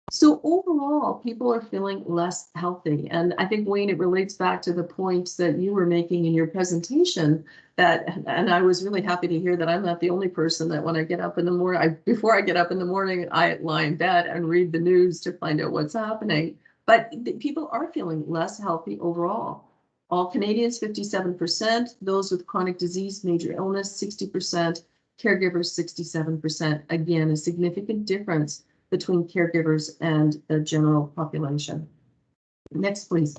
So overall, people are feeling less healthy. And I think, Wayne, it relates back to the points that you were making in your presentation and I was really happy to hear that I'm not the only person that when I get up in the morning, before I get up in the morning, I lie in bed and read the news to find out what's happening. But people are feeling less healthy overall. All Canadians, 57%, those with chronic disease, major illness, 60%, caregivers, 67%. Again, a significant difference between caregivers and the general population. Next, please.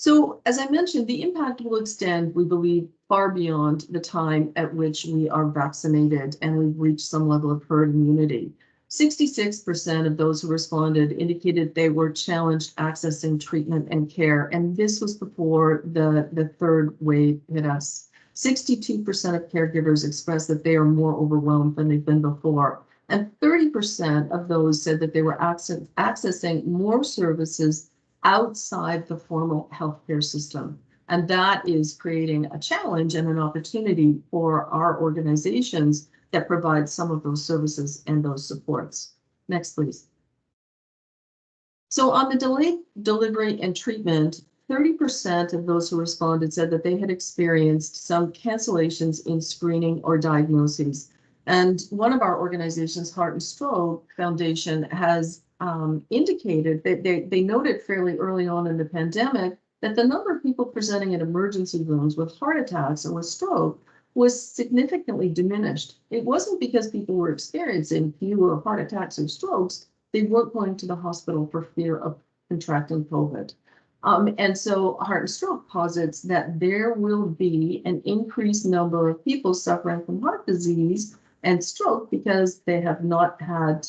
So, as I mentioned, the impact will extend, we believe, far beyond the time at which we are vaccinated and we've reached some level of herd immunity. 66% of those who responded indicated they were challenged accessing treatment and care, and this was before the third wave hit us. 62% of caregivers expressed that they are more overwhelmed than they've been before, and 30% of those said that they were accessing more services outside the formal healthcare system. And that is creating a challenge and an opportunity for our organizations that provide some of those services and those supports. Next, please. So on the delayed delivery and treatment, 30% of those who responded said that they had experienced some cancellations in screening or diagnoses. And one of our organizations, Heart and Stroke Foundation, has indicated that they noted fairly early on in the pandemic that the number of people presenting in emergency rooms with heart attacks and with stroke was significantly diminished. It wasn't because people were experiencing fewer heart attacks or strokes, they weren't going to the hospital for fear of contracting COVID. And so Heart and Stroke posits that there will be an increased number of people suffering from heart disease and stroke because they have not had,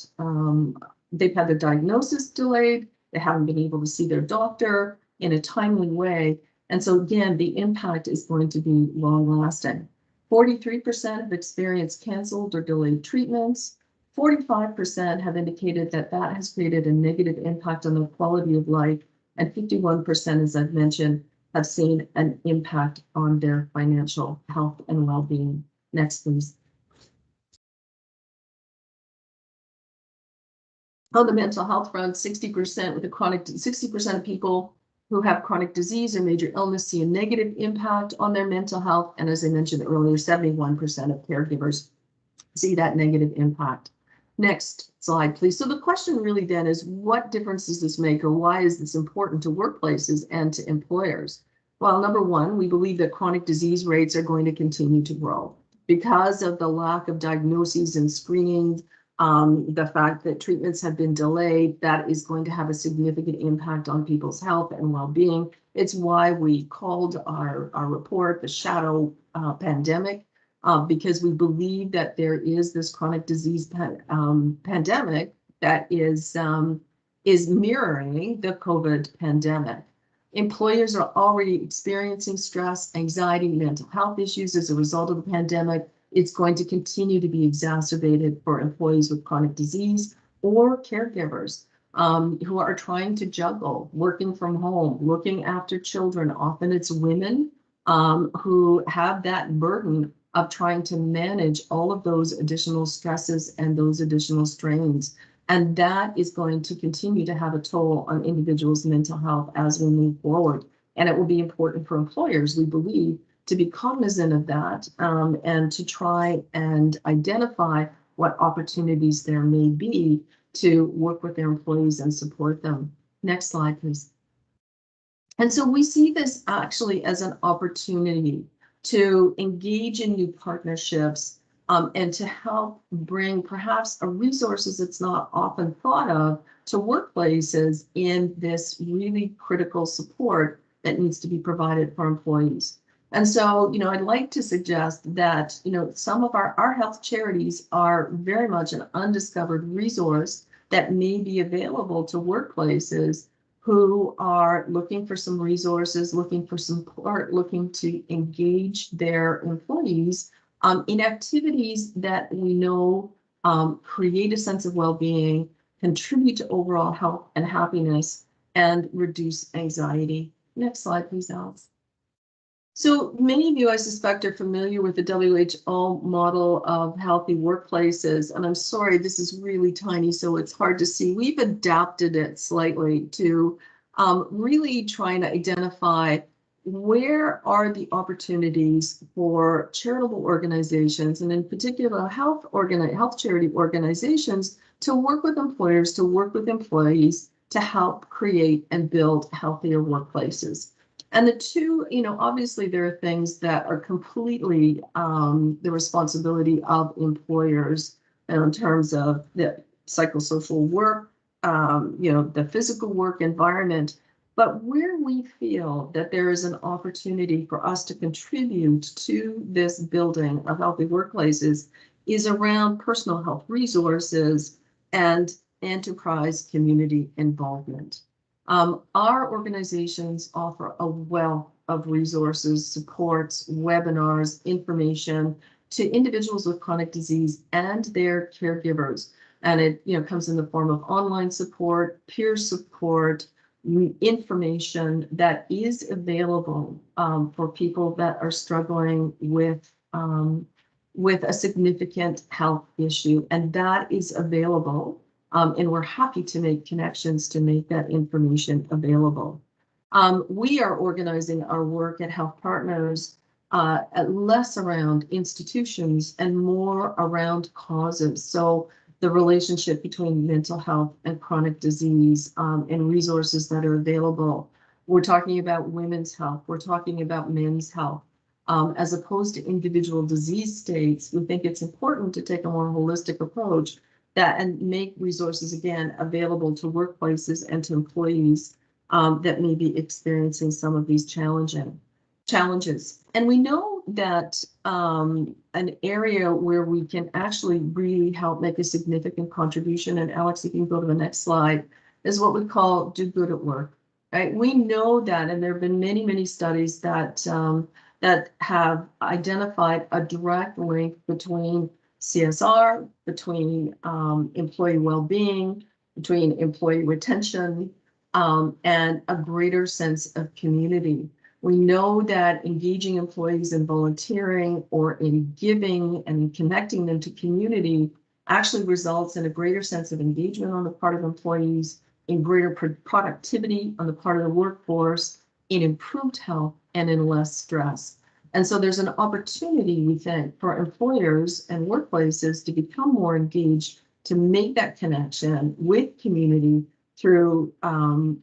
they've had their diagnosis delayed, they haven't been able to see their doctor in a timely way. And so again, the impact is going to be long lasting. 43% have experienced canceled or delayed treatments. 45% have indicated that that has created a negative impact on their quality of life. And 51%, as I've mentioned, have seen an impact on their financial health and well-being. Next, please. On the mental health front, 60% with a chronic, 60% of people who have chronic disease or major illness see a negative impact on their mental health. And as I mentioned earlier, 71% of caregivers see that negative impact. Next slide, please. So the question really then is, what difference does this make, or why is this important to workplaces and to employers? Well, number one, we believe that chronic disease rates are going to continue to grow because of the lack of diagnoses and screenings. The fact that treatments have been delayed, that is going to have a significant impact on people's health and well-being. It's why we called our report the shadow pandemic, because we believe that there is this chronic disease pandemic that is mirroring the COVID pandemic. Employers are already experiencing stress, anxiety, mental health issues as a result of the pandemic. It's going to continue to be exacerbated for employees with chronic disease or caregivers who are trying to juggle working from home, looking after children. Often it's women who have that burden of trying to manage all of those additional stresses and those additional strains. And that is going to continue to have a toll on individuals' mental health as we move forward. And it will be important for employers, we believe, to be cognizant of that and to try and identify what opportunities there may be to work with their employees and support them. Next slide, please. And so we see this actually as an opportunity to engage in new partnerships and to help bring perhaps a resources that's not often thought of to workplaces in this really critical support that needs to be provided for employees. And so, I'd like to suggest that, some of our health charities are very much an undiscovered resource that may be available to workplaces who are looking for some resources, looking for support, looking to engage their employees in activities that we know create a sense of well-being, contribute to overall health and happiness, and reduce anxiety. Next slide, please, Alex. So many of you, I suspect, are familiar with the WHO model of healthy workplaces. And I'm sorry, this is really tiny, so it's hard to see. We've adapted it slightly to really trying to identify where are the opportunities for charitable organizations, and in particular health charity organizations, to work with employers, to work with employees, to help create and build healthier workplaces. And the two, obviously there are things that are completely the responsibility of employers in terms of the psychosocial work, the physical work environment. But where we feel that there is an opportunity for us to contribute to this building of healthy workplaces is around personal health resources and enterprise community involvement. Our organizations offer a wealth of resources, supports, webinars, information to individuals with chronic disease and their caregivers. And it comes in the form of online support, peer support, information that is available for people that are struggling with a significant health issue. And that is available. And we're happy to make connections to make that information available. We are organizing our work at Health Partners less around institutions and more around causes. So the relationship between mental health and chronic disease and resources that are available. We're talking about women's health. We're talking about men's health. As opposed to individual disease states, we think it's important to take a more holistic approach and make resources, again, available to workplaces and to employees that may be experiencing some of these challenges. And we know that an area where we can actually really help make a significant contribution, and Alex, if you can go to the next slide, is what we call do good at work. Right? We know that, and there have been many, many studies that that have identified a direct link between CSR, between employee well-being, between employee retention, and a greater sense of community. We know that engaging employees in volunteering or in giving and connecting them to community actually results in a greater sense of engagement on the part of employees, in greater productivity on the part of the workforce, in improved health, and in less stress. And so there's an opportunity, we think, for employers and workplaces to become more engaged, to make that connection with community through an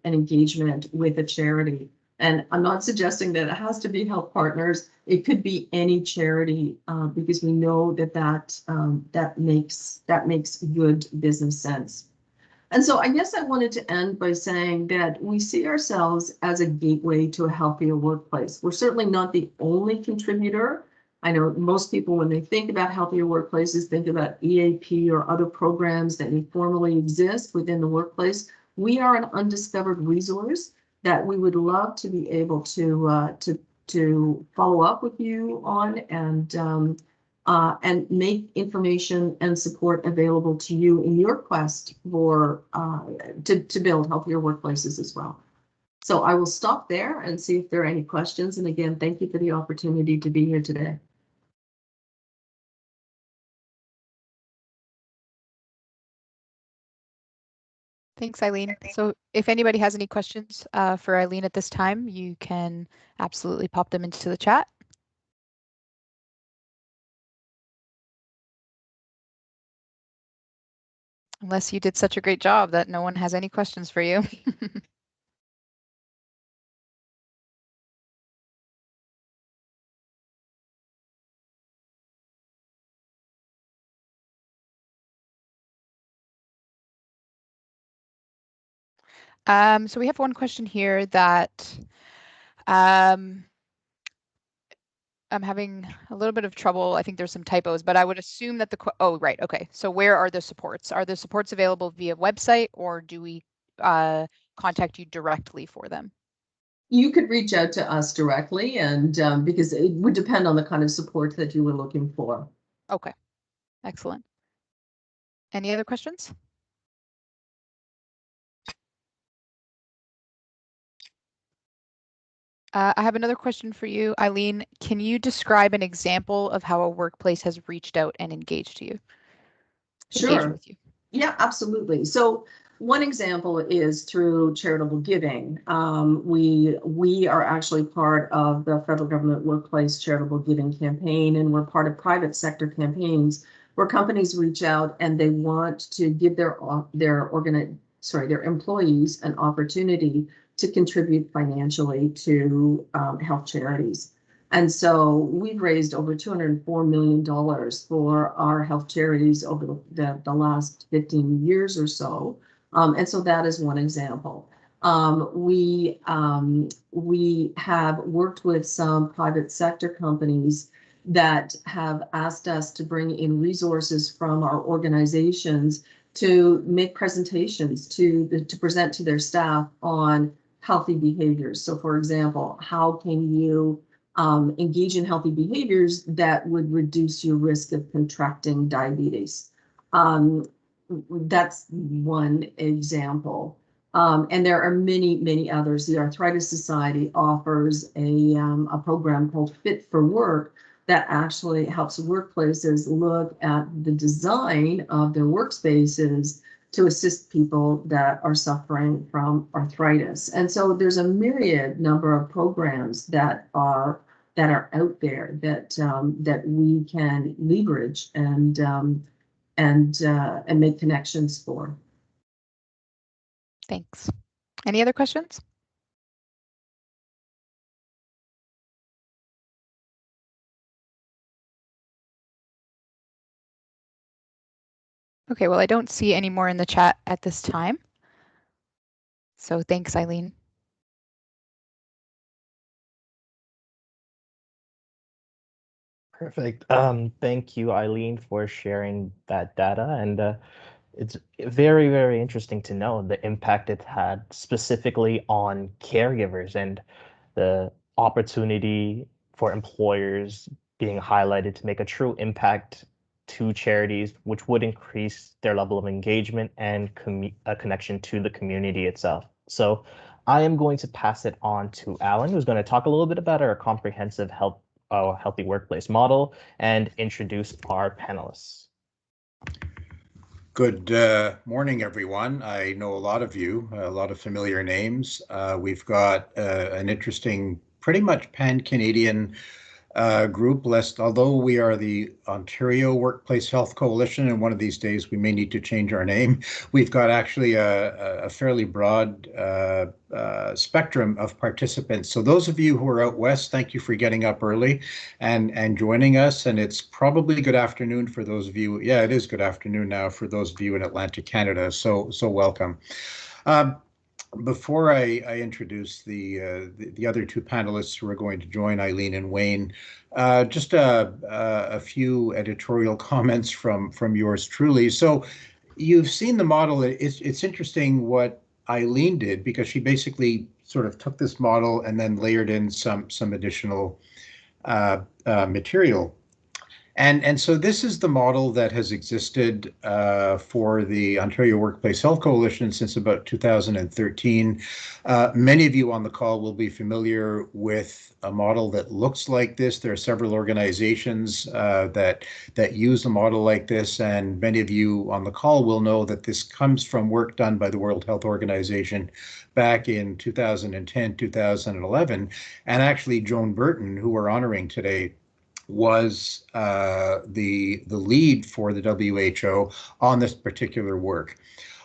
engagement with a charity. And I'm not suggesting that it has to be Health Partners. It could be any charity because we know that makes good business sense. And so I guess I wanted to end by saying that we see ourselves as a gateway to a healthier workplace. We're certainly not the only contributor. I know most people, when they think about healthier workplaces, think about EAP or other programs that informally exist within the workplace. We are an undiscovered resource that we would love to be able to follow up with you on and make information and support available to you in your quest for to build healthier workplaces as well. So I will stop there and see if there are any questions. And again, thank you for the opportunity to be here today. Thanks, Eileen. So if anybody has any questions for Eileen at this time, you can absolutely pop them into the chat. Unless you did such a great job that no one has any questions for you. So we have one question here that I'm having a little bit of trouble. I think there's some typos, but I would assume that oh, right. Okay. So where are the supports? Are the supports available via website, or do we contact you directly for them? You could reach out to us directly, and because it would depend on the kind of support that you were looking for. Okay. Excellent. Any other questions? I have another question for you, Eileen. Can you describe an example of how a workplace has reached out and engaged you? Engaged Sure. with you. Yeah, absolutely. So one example is through charitable giving. We are actually part of the federal government workplace charitable giving campaign, and we're part of private sector campaigns where companies reach out and they want to give their employees an opportunity to contribute financially to health charities. And so we've raised over $204 million for our health charities over the last 15 years or so. And so that is one example. We have worked with some private sector companies that have asked us to bring in resources from our organizations to make presentations to present to their staff on healthy behaviors. So for example, how can you engage in healthy behaviors that would reduce your risk of contracting diabetes? That's one example. And there are many, many others. The Arthritis Society offers a program called Fit for Work that actually helps workplaces look at the design of their workspaces to assist people that are suffering from arthritis. And so there's a myriad number of programs that are out there that we can leverage and make connections for. Thanks. Any other questions? Okay, well, I don't see any more in the chat at this time. So thanks, Eileen. Perfect. Thank you, Eileen, for sharing that data. And it's very, very interesting to know the impact it had specifically on caregivers and the opportunity for employers being highlighted to make a true impact to charities, which would increase their level of engagement and a connection to the community itself. So I am going to pass it on to Alan, who's going to talk a little bit about our comprehensive healthy workplace model and introduce our panelists. Good morning, everyone. I know a lot of you, a lot of familiar names. We've got an interesting, pretty much pan-Canadian group list. Although we are the Ontario Workplace Health Coalition, and one of these days we may need to change our name, we've got actually a fairly broad spectrum of participants. So those of you who are out west, thank you for getting up early and joining us. And it's probably good afternoon for those of you. Yeah, it is good afternoon now for those of you in Atlantic Canada. So welcome. Before I introduce the other two panelists who are going to join, Eileen and Wayne, just a few editorial comments from yours truly. So you've seen the model. It's interesting what Eileen did, because she basically sort of took this model and then layered in some additional material. And so this is the model that has existed for the Ontario Workplace Health Coalition since about 2013. Many of you on the call will be familiar with a model that looks like this. There are several organizations that use a model like this, and many of you on the call will know that this comes from work done by the World Health Organization back in 2010, 2011. And actually, Joan Burton, who we're honoring today, was the lead for the WHO on this particular work.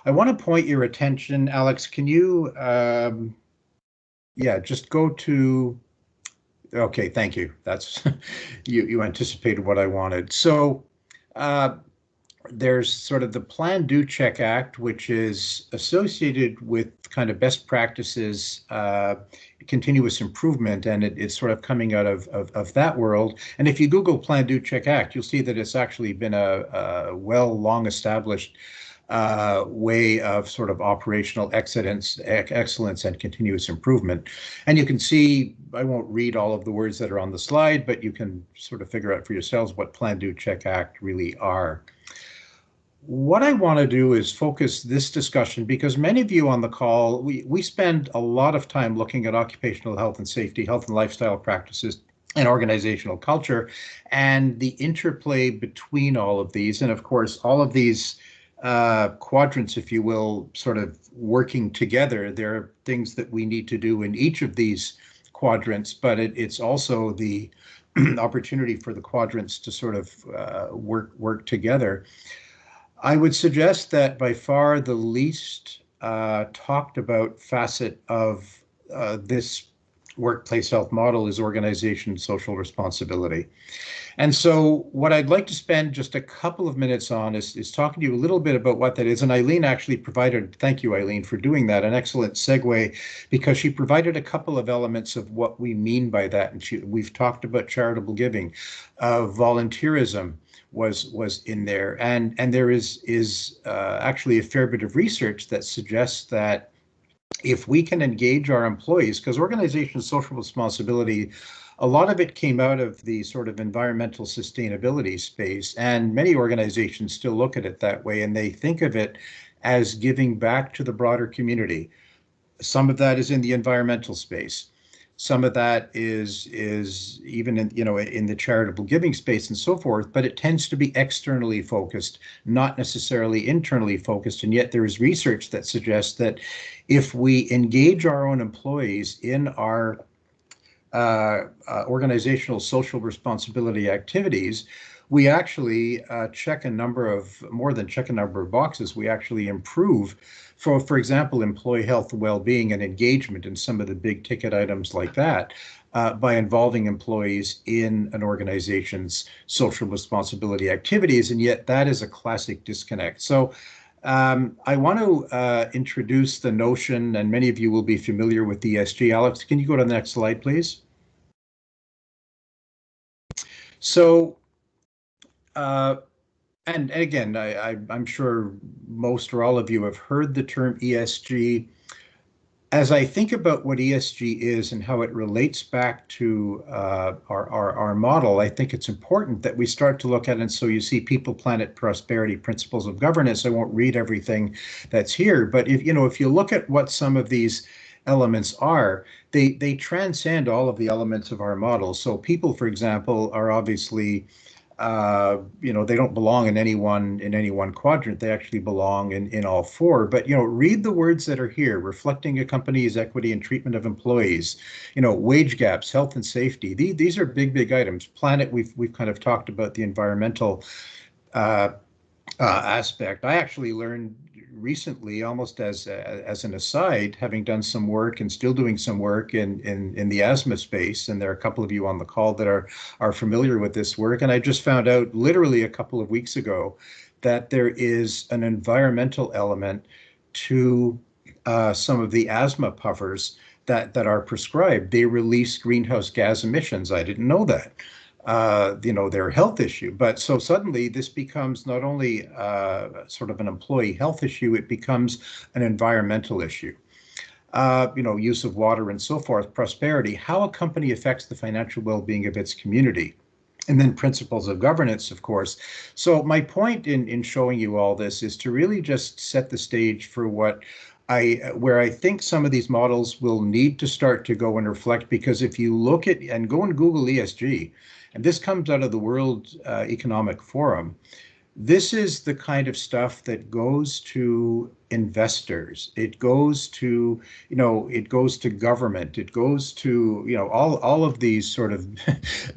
I want to point your attention, Alex, can you, just go to, okay, thank you. That's, you anticipated what I wanted. So there's sort of the Plan, Do, Check, Act, which is associated with kind of best practices, continuous improvement, and it's sort of coming out of that world. And if you Google Plan, Do, Check, Act, you'll see that it's actually been a long established way of sort of operational excellence and continuous improvement. And you can see, I won't read all of the words that are on the slide, but you can sort of figure out for yourselves what Plan, Do, Check, Act really are. What I want to do is focus this discussion, because many of you on the call, we spend a lot of time looking at occupational health and safety, health and lifestyle practices, and organizational culture, and the interplay between all of these. And of course, all of these quadrants, if you will, sort of working together. There are things that we need to do in each of these quadrants, but it's also the opportunity for the quadrants to sort of work together. I would suggest that by far the least talked about facet of this workplace health model is organization social responsibility. And so what I'd like to spend just a couple of minutes on is talking to you a little bit about what that is. And Eileen actually provided, thank you, Eileen, for doing that, an excellent segue, because she provided a couple of elements of what we mean by that. And we've talked about charitable giving, volunteerism was in there. And there is actually a fair bit of research that suggests that if we can engage our employees, because organizational social responsibility, a lot of it came out of the sort of environmental sustainability space, and many organizations still look at it that way, and they think of it as giving back to the broader community. Some of that is in the environmental space. Some of that is even in the charitable giving space and so forth, but it tends to be externally focused, not necessarily internally focused. And yet there is research that suggests that if we engage our own employees in our organizational social responsibility activities, we actually more than check a number of boxes. We actually improve, for example, employee health, well-being, and engagement in some of the big ticket items like that, by involving employees in an organization's social responsibility activities. And yet that is a classic disconnect. So I want to introduce the notion, and many of you will be familiar with ESG. Alex, can you go to the next slide, please? So, and again, I'm sure most or all of you have heard the term ESG. As I think about what ESG is and how it relates back to our model, I think it's important that we start to look at it. And so you see people, planet, prosperity, principles of governance. I won't read everything that's here, but if you look at what some of these elements are, they transcend all of the elements of our model. So people, for example, are obviously they don't belong in any one quadrant. They actually belong in all four. But read the words that are here: reflecting a company's equity and treatment of employees, wage gaps, health and safety. These are big items. Planet, we've kind of talked about the environmental aspect. I actually learned recently, almost as an aside, having done some work and still doing some work in the asthma space, and there are a couple of you on the call that are familiar with this work, and I just found out literally a couple of weeks ago that there is an environmental element to some of the asthma puffers that are prescribed. They release greenhouse gas emissions. I didn't know that. Their health issue. But so suddenly this becomes not only sort of an employee health issue, it becomes an environmental issue. use of water and so forth, prosperity, how a company affects the financial well-being of its community. And then principles of governance, of course. So my point in showing you all this is to really just set the stage for where I think some of these models will need to start to go and reflect, because if you look at and go and Google ESG, and this comes out of the World Economic Forum, this is the kind of stuff that goes to investors. It goes to, it goes to government. It goes to, all of these sort of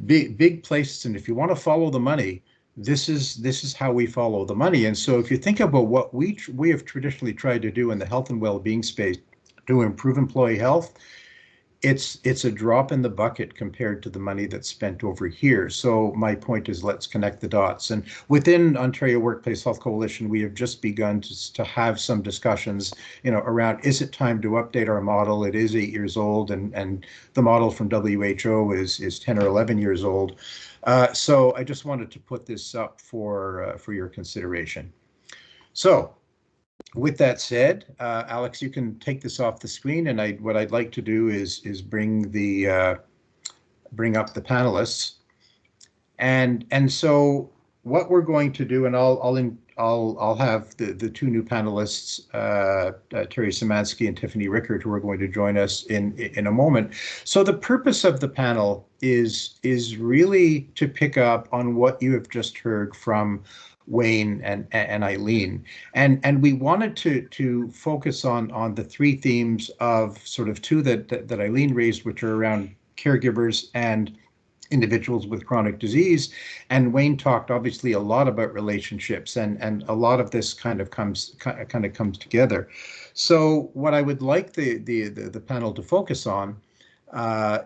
big places. And if you want to follow the money, this is how we follow the money. And so if you think about what we have traditionally tried to do in the health and well-being space to improve employee health, it's a drop in the bucket compared to the money that's spent over here. So my point is, let's connect the dots. And within Ontario Workplace Health Coalition, we have just begun to have some discussions, around, is it time to update our model? It is 8 years old, and the model from WHO is 10 or 11 years old. So I just wanted to put this up for your consideration. So with that said, Alex, you can take this off the screen, and what I'd like to do is bring up the panelists, and so what we're going to do, and I'll have the two new panelists, Terry Szymanski and Tiffany Rickard, who are going to join us in a moment. So the purpose of the panel is really to pick up on what you have just heard from Wayne and Eileen, and we wanted to focus on the three themes of sort of two that Eileen raised, which are around caregivers and individuals with chronic disease, and Wayne talked obviously a lot about relationships, and a lot of this kind of comes together. So what I would like the panel to focus on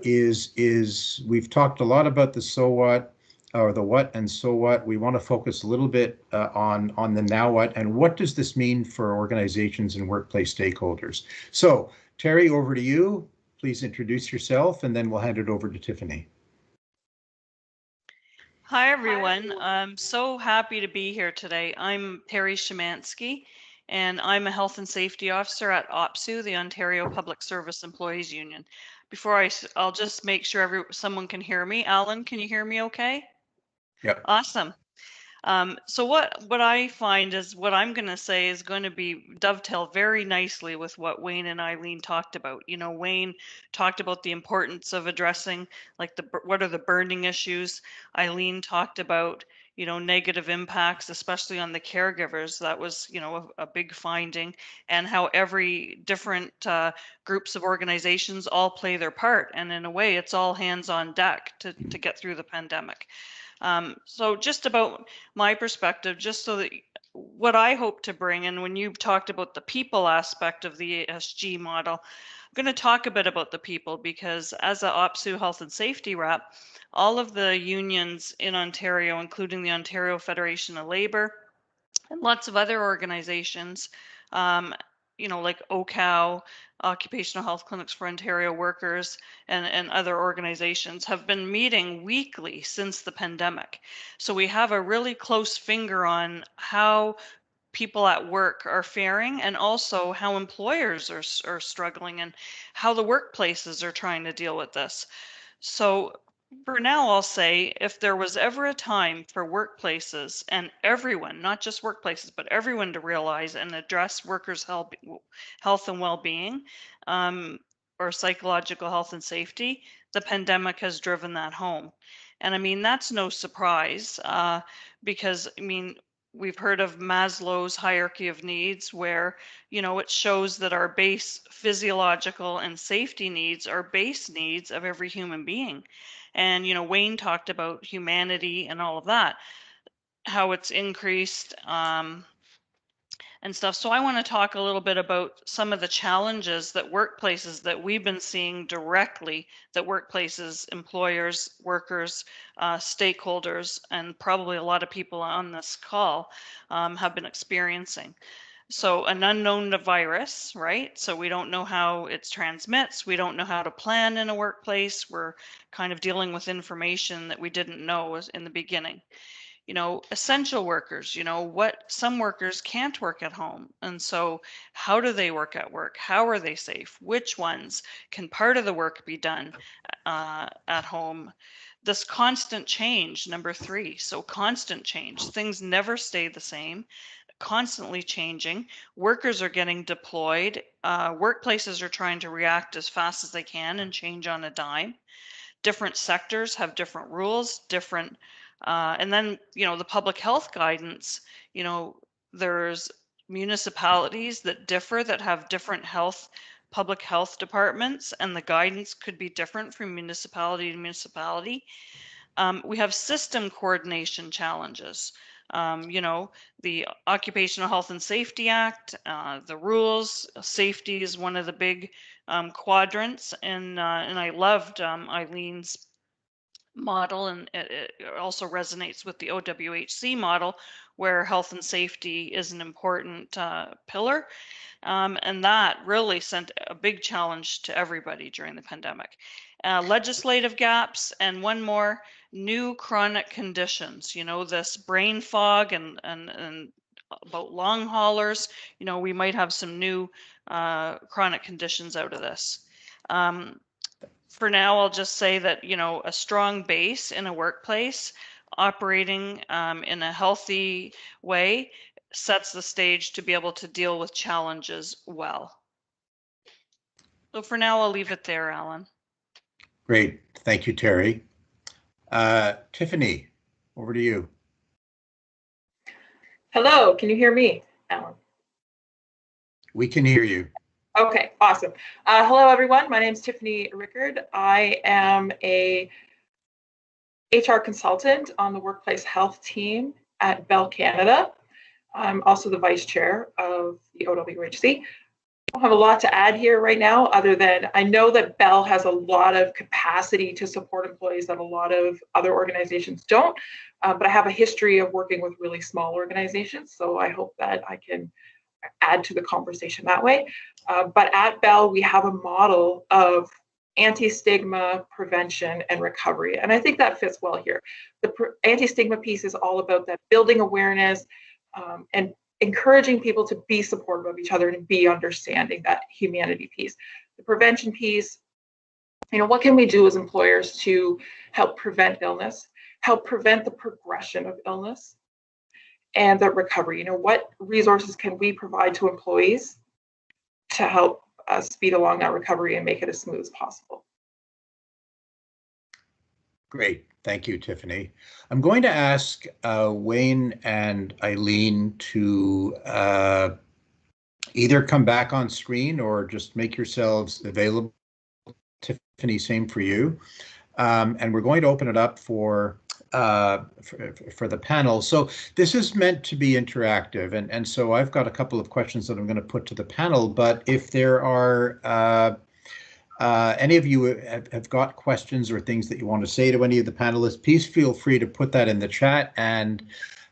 is we've talked a lot about the so what, or the what and so what. We want to focus a little bit on the now what, and what does this mean for organizations and workplace stakeholders. So Terry, over to you. Please introduce yourself, and then we'll hand it over to Tiffany. Hi, everyone. I'm so happy to be here today. I'm Terry Szymanski, and I'm a health and safety officer at OPSU, the Ontario Public Service Employees Union. Before I'll just make sure someone can hear me. Alan, can you hear me okay? Yep. Awesome. So what I find is what I'm going to say is going to be dovetail very nicely with what Wayne and Eileen talked about. Wayne talked about the importance of addressing like what are the burning issues. Eileen talked about negative impacts, especially on the caregivers. That was a big finding, and how every different groups of organizations all play their part, and in a way it's all hands on deck to get through the pandemic. So just about my perspective, just so that what I hope to bring, and when you've talked about the people aspect of the ESG model, I'm going to talk a bit about the people, because as a OPSU health and safety rep, all of the unions in Ontario, including the Ontario Federation of Labour and lots of other organizations, like OCAW, Occupational Health Clinics for Ontario Workers, and other organizations have been meeting weekly since the pandemic. So we have a really close finger on how people at work are faring, and also how employers are struggling, and how the workplaces are trying to deal with this. So for now, I'll say, if there was ever a time for workplaces and everyone, not just workplaces, but everyone, to realize and address workers' health and well-being, or psychological health and safety, the pandemic has driven that home. And I mean, that's no surprise, because I mean, we've heard of Maslow's hierarchy of needs, where it shows that our base physiological and safety needs are base needs of every human being. And Wayne talked about humanity and all of that, how it's increased, and stuff. So I want to talk a little bit about some of the challenges that we've been seeing directly, that workplaces, employers, workers, stakeholders, and probably a lot of people on this call have been experiencing. So an unknown virus, right? So we don't know how it transmits. We don't know how to plan in a workplace. We're kind of dealing with information that we didn't know in the beginning. essential workers, what some workers can't work at home. And so how do they work at work? How are they safe? Which ones can part of the work be done at home? This constant change, number 3. So constant change. Things never stay the same, constantly changing. Workers are getting deployed. Workplaces are trying to react as fast as they can and change on a dime. Different sectors have different rules, and then, the public health guidance, there's municipalities that differ, that have different public health departments, and the guidance could be different from municipality to municipality. We have system coordination challenges. The Occupational Health and Safety Act, the rules, safety is one of the big quadrants, and I loved Eileen's model, and it also resonates with the OWHC model, where health and safety is an important pillar. And that really sent a big challenge to everybody during the pandemic. Legislative gaps, and one more, new chronic conditions, this brain fog and about long haulers. We might have some new chronic conditions out of this. For now, I'll just say that, a strong base in a workplace operating in a healthy way sets the stage to be able to deal with challenges well. So for now, I'll leave it there, Alan. Great. Thank you, Terry. Tiffany, over to you. Hello, can you hear me, Alan? We can hear you. Okay, awesome. Hello, everyone. My name is Tiffany Rickard. I am a HR consultant on the workplace health team at Bell Canada. I'm also the vice chair of the OWHC. I don't have a lot to add here right now, other than I know that Bell has a lot of capacity to support employees that a lot of other organizations don't, but I have a history of working with really small organizations, so I hope that I can add to the conversation that way. But at Bell, we have a model of anti-stigma, prevention, and recovery. And I think that fits well here. The anti-stigma piece is all about that building awareness and encouraging people to be supportive of each other and be understanding, that humanity piece. The prevention piece, what can we do as employers to help prevent illness, help prevent the progression of illness, and the recovery? What resources can we provide to employees to help speed along that recovery and make it as smooth as possible? Great. Thank you, Tiffany. I'm going to ask Wayne and Eileen to either come back on screen or just make yourselves available. Tiffany, same for you. And we're going to open it up for the panel. So this is meant to be interactive, and so I've got a couple of questions that I'm going to put to the panel, but if there are any of you have got questions or things that you want to say to any of the panelists, please feel free to put that in the chat, and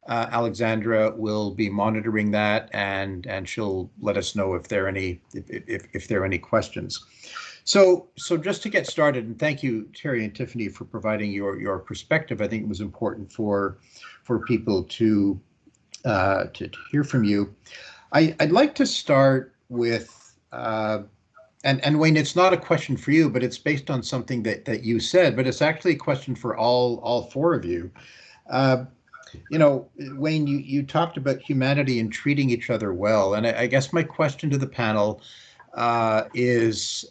Alexandra will be monitoring that, and she'll let us know if there are any questions. So just to get started, and thank you, Terry and Tiffany, for providing your perspective. I think it was important for people to hear from you. I'd like to start with, and Wayne, it's not a question for you, but it's based on something that you said, but it's actually a question for all four of you. Wayne, you talked about humanity and treating each other well, and I guess my question to the panel is,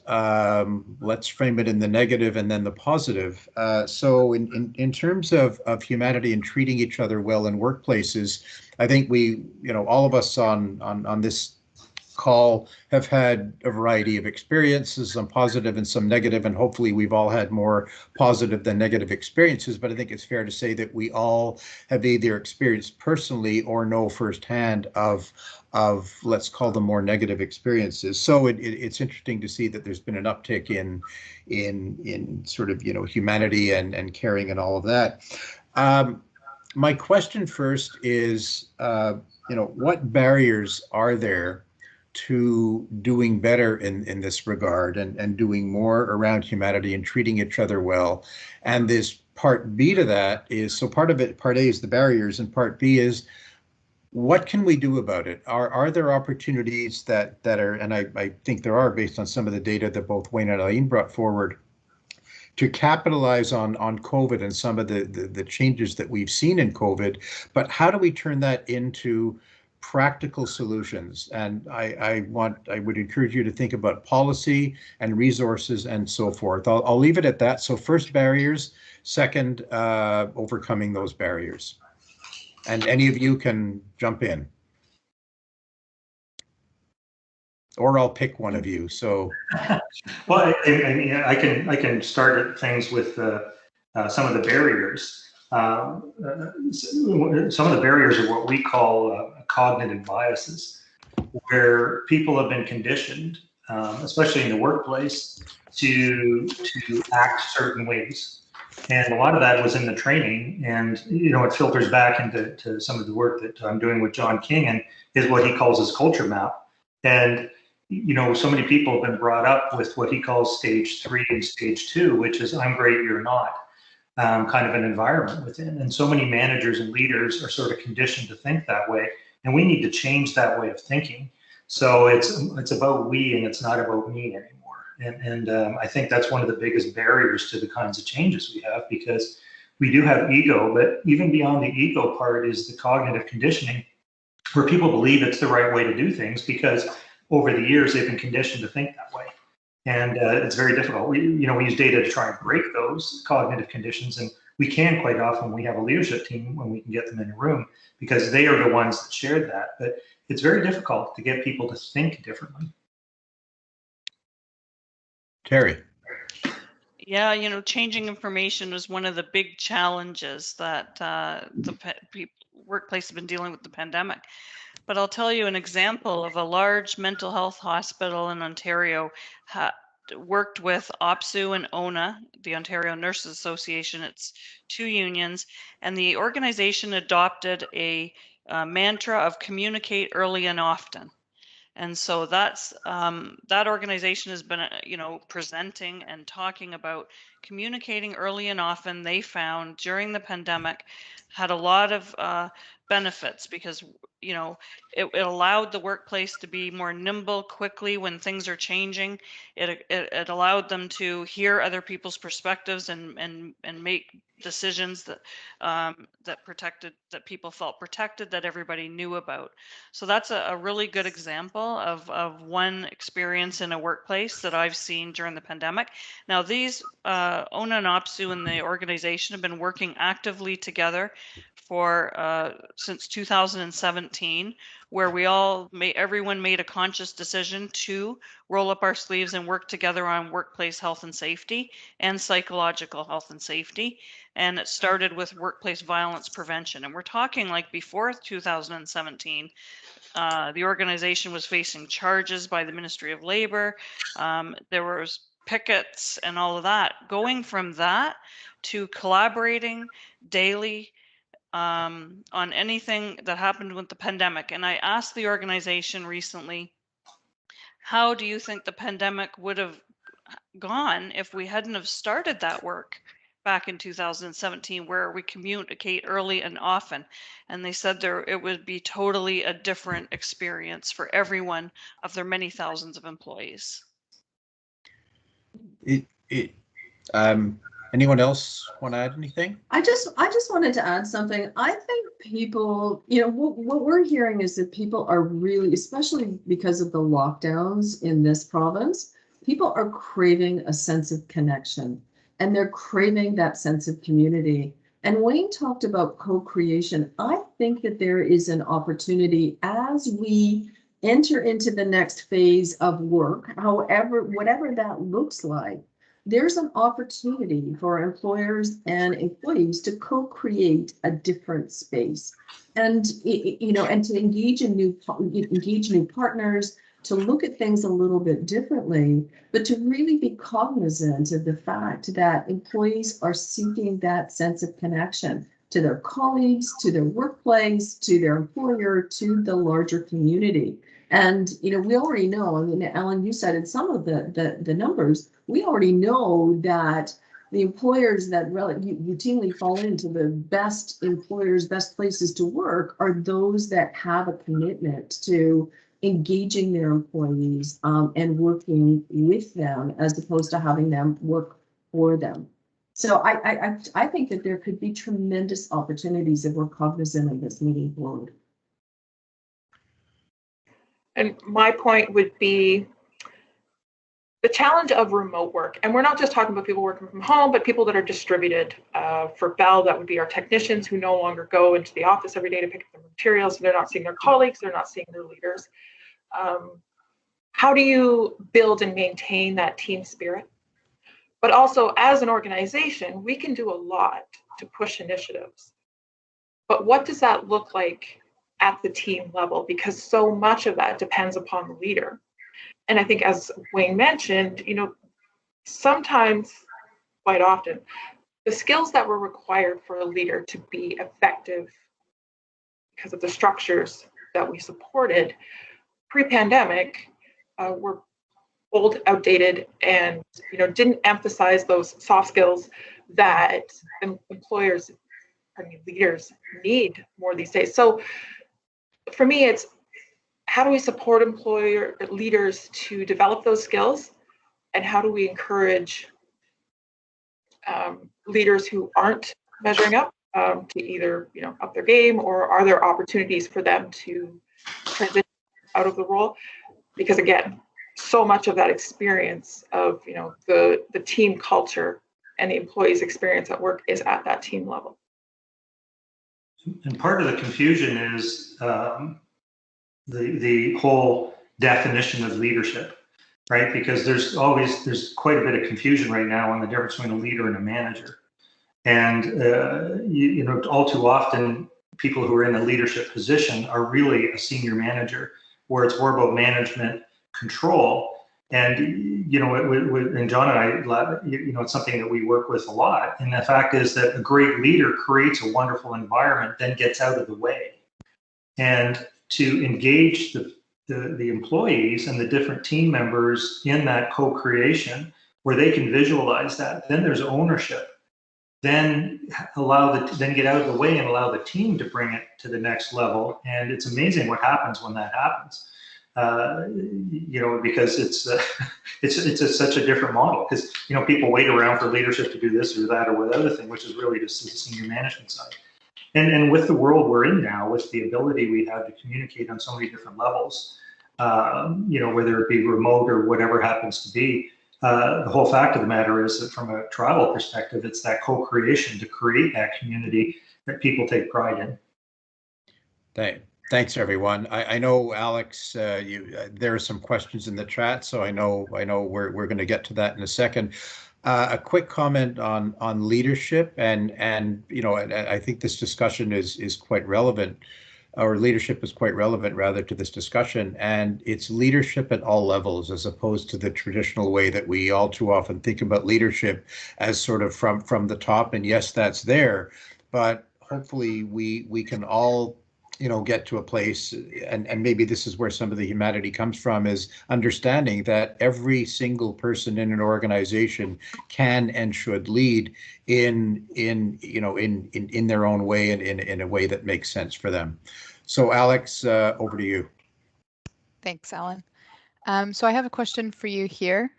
let's frame it in the negative and then the positive. So in terms of humanity and treating each other well in workplaces, I think we, all of us on this call have had a variety of experiences, some positive and some negative, and hopefully we've all had more positive than negative experiences. But I think it's fair to say that we all have either experienced personally or know firsthand of let's call them more negative experiences. So it's interesting to see that there's been an uptick in sort of humanity and caring and all of that. My question first is, what barriers are there to doing better in this regard and doing more around humanity and treating each other well, and this part B to that is, so part of it, part A is the barriers, and part B is what can we do about it? Are there opportunities that are, and I think there are based on some of the data that both Wayne and Eileen brought forward, to capitalize on COVID and some of the changes that we've seen in COVID, but how do we turn that into practical solutions? And I would encourage you to think about policy and resources and so forth. I'll leave it at that. So first, barriers. Second, overcoming those barriers. And any of you can jump in. Or I'll pick one of you. So, well, I can start things with some of the barriers. Some of the barriers are what we call cognitive biases, where people have been conditioned, especially in the workplace, to act certain ways. And a lot of that was in the training, and it filters back into some of the work that I'm doing with John King, and is what he calls his culture map. And so many people have been brought up with what he calls stage 3 and stage 2, which is I'm great, you're not, kind of an environment within. And so many managers and leaders are sort of conditioned to think that way. And we need to change that way of thinking. So it's about we, and it's not about me anymore. And I think that's one of the biggest barriers to the kinds of changes we have, because we do have ego, but even beyond the ego part is the cognitive conditioning, where people believe it's the right way to do things because over the years they've been conditioned to think that way. And it's very difficult. We use data to try and break those cognitive conditions, and we can quite often when we have a leadership team, when we can get them in a room, because they are the ones that shared that. But it's very difficult to get people to think differently. Terry. Yeah, changing information was one of the big challenges that the workplace has been dealing with the pandemic. But I'll tell you an example of a large mental health hospital in Ontario worked with OPSU and ONA, the Ontario Nurses Association. It's 2 unions, and the organization adopted a mantra of communicate early and often. And so that's that organization has been, presenting and talking about communicating early and often. They found during the pandemic had a lot of benefits because, it allowed the workplace to be more nimble quickly when things are changing. It allowed them to hear other people's perspectives and make decisions that that people felt protected, that everybody knew about. So that's a really good example of one experience in a workplace that I've seen during the pandemic. Now these ONA and OPSU and the organization have been working actively together for since 2017, where everyone made a conscious decision to roll up our sleeves and work together on workplace health and safety and psychological health and safety. And it started with workplace violence prevention. And we're talking like before 2017, the organization was facing charges by the Ministry of Labor. There was pickets and all of that. Going from that to collaborating daily on anything that happened with the pandemic. And I asked the organization recently, how do you think the pandemic would have gone if we hadn't have started that work back in 2017, where we communicate early and often? And they said it would be totally a different experience for everyone of their many thousands of employees. Anyone else want to add anything? I just wanted to add something. I think people, what we're hearing is that people are really, especially because of the lockdowns in this province, people are craving a sense of connection, and they're craving that sense of community. And Wayne talked about co-creation. I think that there is an opportunity as we enter into the next phase of work, whatever that looks like. There's an opportunity for employers and employees to co-create a different space, and and to engage new partners, to look at things a little bit differently, but to really be cognizant of the fact that employees are seeking that sense of connection to their colleagues, to their workplace, to their employer, to the larger community. And we already know, I mean, Alan, you cited some of the numbers. We already know that the employers that routinely fall into the best employers, best places to work are those that have a commitment to engaging their employees and working with them as opposed to having them work for them. So I think that there could be tremendous opportunities if we're cognizant of this moving forward. And my point would be the challenge of remote work. And we're not just talking about people working from home, but people that are distributed. For Bell, that would be our technicians who no longer go into the office every day to pick up their materials. They're not seeing their colleagues, they're not seeing their leaders. How do you build and maintain that team spirit? But also, as an organization, we can do a lot to push initiatives. But what does that look like at the team level? Because so much of that depends upon the leader. And I think, as Wayne mentioned, sometimes, quite often, the skills that were required for a leader to be effective because of the structures that we supported pre-pandemic were old, outdated, and didn't emphasize those soft skills that leaders need more these days. So for me, it's how do we support employer leaders to develop those skills, and how do we encourage leaders who aren't measuring up to either up their game, or are there opportunities for them to transition out of the role? Because again, so much of that experience of the team culture and the employees' experience at work is at that team level. And part of the confusion is the whole definition of leadership, right? Because there's quite a bit of confusion right now on the difference between a leader and a manager. And all too often, people who are in a leadership position are really a senior manager, where it's more about management control. And and John and I, it's something that we work with a lot. And the fact is that a great leader creates a wonderful environment, then gets out of the way. And to engage the employees and the different team members in that co-creation, where they can visualize that, then there's ownership. Then get out of the way and allow the team to bring it to the next level. And it's amazing what happens when that happens. Because it's such a different model. Because people wait around for leadership to do this or that or what other thing, which is really just the senior management side. And with the world we're in now, with the ability we have to communicate on so many different levels, whether it be remote or whatever happens to be, the whole fact of the matter is that from a tribal perspective, it's that co-creation to create that community that people take pride in. Thanks, everyone. I know, Alex, there are some questions in the chat, so I know we're going to get to that in a second. A quick comment on leadership, and I think this discussion is quite relevant, or leadership is quite relevant rather to this discussion, and it's leadership at all levels, as opposed to the traditional way that we all too often think about leadership as sort of from the top. And yes, that's there, but hopefully we can all get to a place, and maybe this is where some of the humanity comes from, is understanding that every single person in an organization can and should lead in their own way, and in a way that makes sense for them. So Alex, over to you. Thanks, Alan. So I have a question for you here.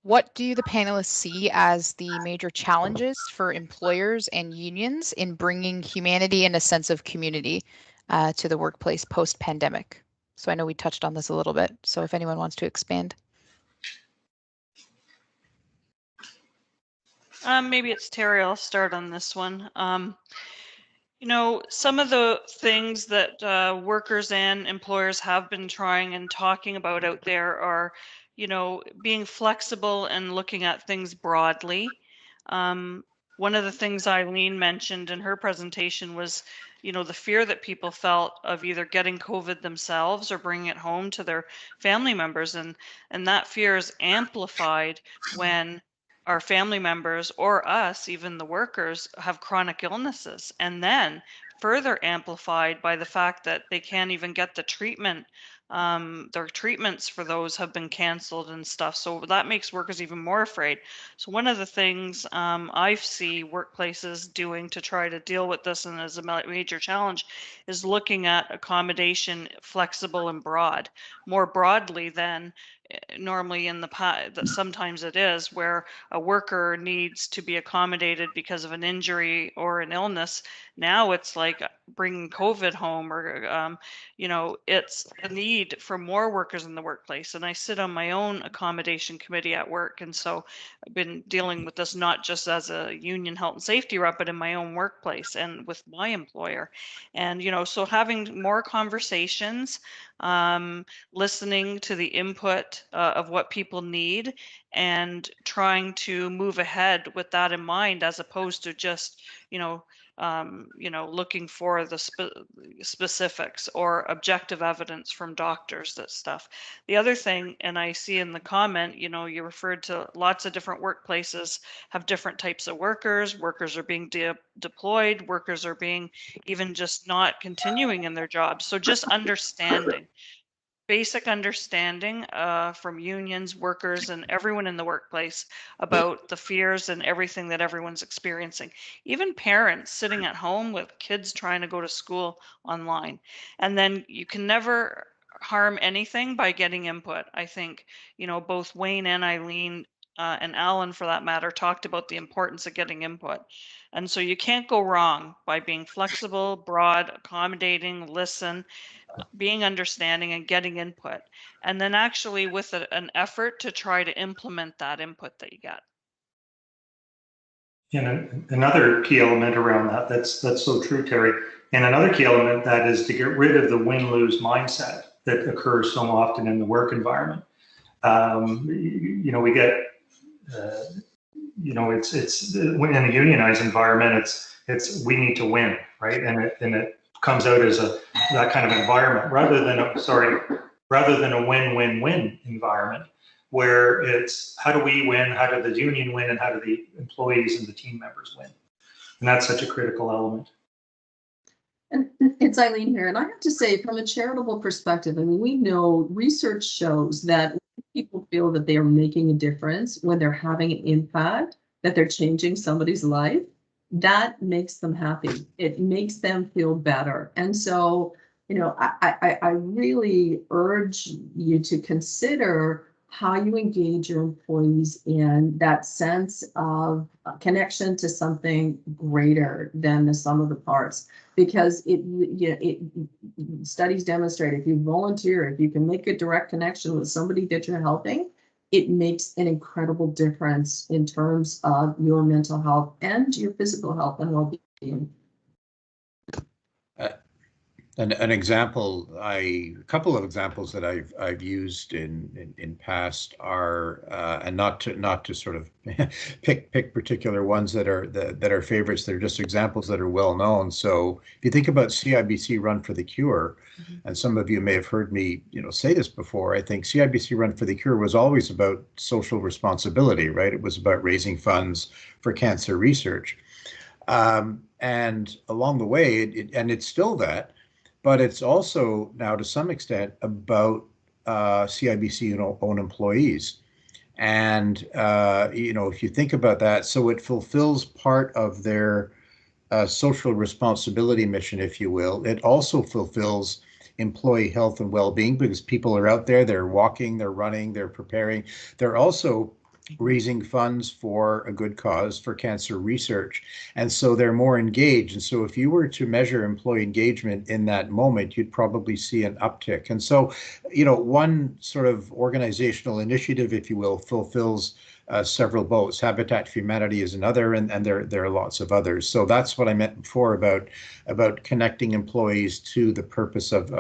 What do the panelists see as the major challenges for employers and unions in bringing humanity and a sense of community to the workplace post-pandemic? So I know we touched on this a little bit, so if anyone wants to expand. Maybe it's Terry. I'll start on this one. Some of the things that workers and employers have been trying and talking about out there are being flexible and looking at things broadly. One of the things Eileen mentioned in her presentation was, the fear that people felt of either getting COVID themselves or bringing it home to their family members. And that fear is amplified when our family members, or us, even the workers, have chronic illnesses, and then further amplified by the fact that they can't even get the treatment their treatments for those have been canceled and stuff. So that makes workers even more afraid. So one of the things I see workplaces doing to try to deal with this, and as a major challenge, is looking at accommodation flexible and broad, more broadly than normally in the past. That sometimes it is where a worker needs to be accommodated because of an injury or an illness. Now it's like bringing COVID home, or it's a need for more workers in the workplace. And I sit on my own accommodation committee at work, and so I've been dealing with this not just as a union health and safety rep, but in my own workplace and with my employer. And so having more conversations, listening to the input of what people need, and trying to move ahead with that in mind, as opposed to just looking for the specifics or objective evidence from doctors, that stuff. The other thing, and I see in the comment, you referred to lots of different workplaces have different types of workers. Workers are being deployed. Workers are being even just not continuing in their jobs. So just understanding, basic understanding from unions, workers, and everyone in the workplace about the fears and everything that everyone's experiencing. Even parents sitting at home with kids trying to go to school online. And then you can never harm anything by getting input. I think, both Wayne and Eileen and Alan, for that matter, talked about the importance of getting input. And so you can't go wrong by being flexible, broad, accommodating, listen, being understanding, and getting input, and then actually with an effort to try to implement that input that you get. And another key element around that's so true, Terry. And another key element that is to get rid of the win-lose mindset that occurs so often in the work environment. We get, it's when in a unionized environment, it's we need to win, right? And it comes out as that kind of environment rather than a win-win-win environment, where it's how do we win, how do the union win, and how do the employees and the team members win. And that's such a critical element. And it's Eileen here. And I have to say, from a charitable perspective, I mean, we know research shows that people feel that they are making a difference, when they're having an impact, that they're changing somebody's life, that makes them happy. It makes them feel better. And so, I really urge you to consider how you engage your employees in that sense of connection to something greater than the sum of the parts. Because studies demonstrate, if you volunteer, if you can make a direct connection with somebody that you're helping, it makes an incredible difference in terms of your mental health and your physical health and well-being. An example, a couple of examples that I've used in past are, and not to sort of pick particular ones that are favorites. They're just examples that are well known. So if you think about CIBC Run for the Cure, and some of you may have heard me say this before, I think CIBC Run for the Cure was always about social responsibility, right? It was about raising funds for cancer research, and along the way, it's still that. But it's also now, to some extent, about CIBC own employees. And, if you think about that, so it fulfills part of their social responsibility mission, if you will. It also fulfills employee health and well-being, because people are out there, they're walking, they're running, they're preparing. They're also raising funds for a good cause, for cancer research. And so they're more engaged. And so if you were to measure employee engagement in that moment, you'd probably see an uptick. And so, one sort of organizational initiative, if you will, fulfills several boats. Habitat for Humanity is another, and there are lots of others. So that's what I meant before about connecting employees to the purpose of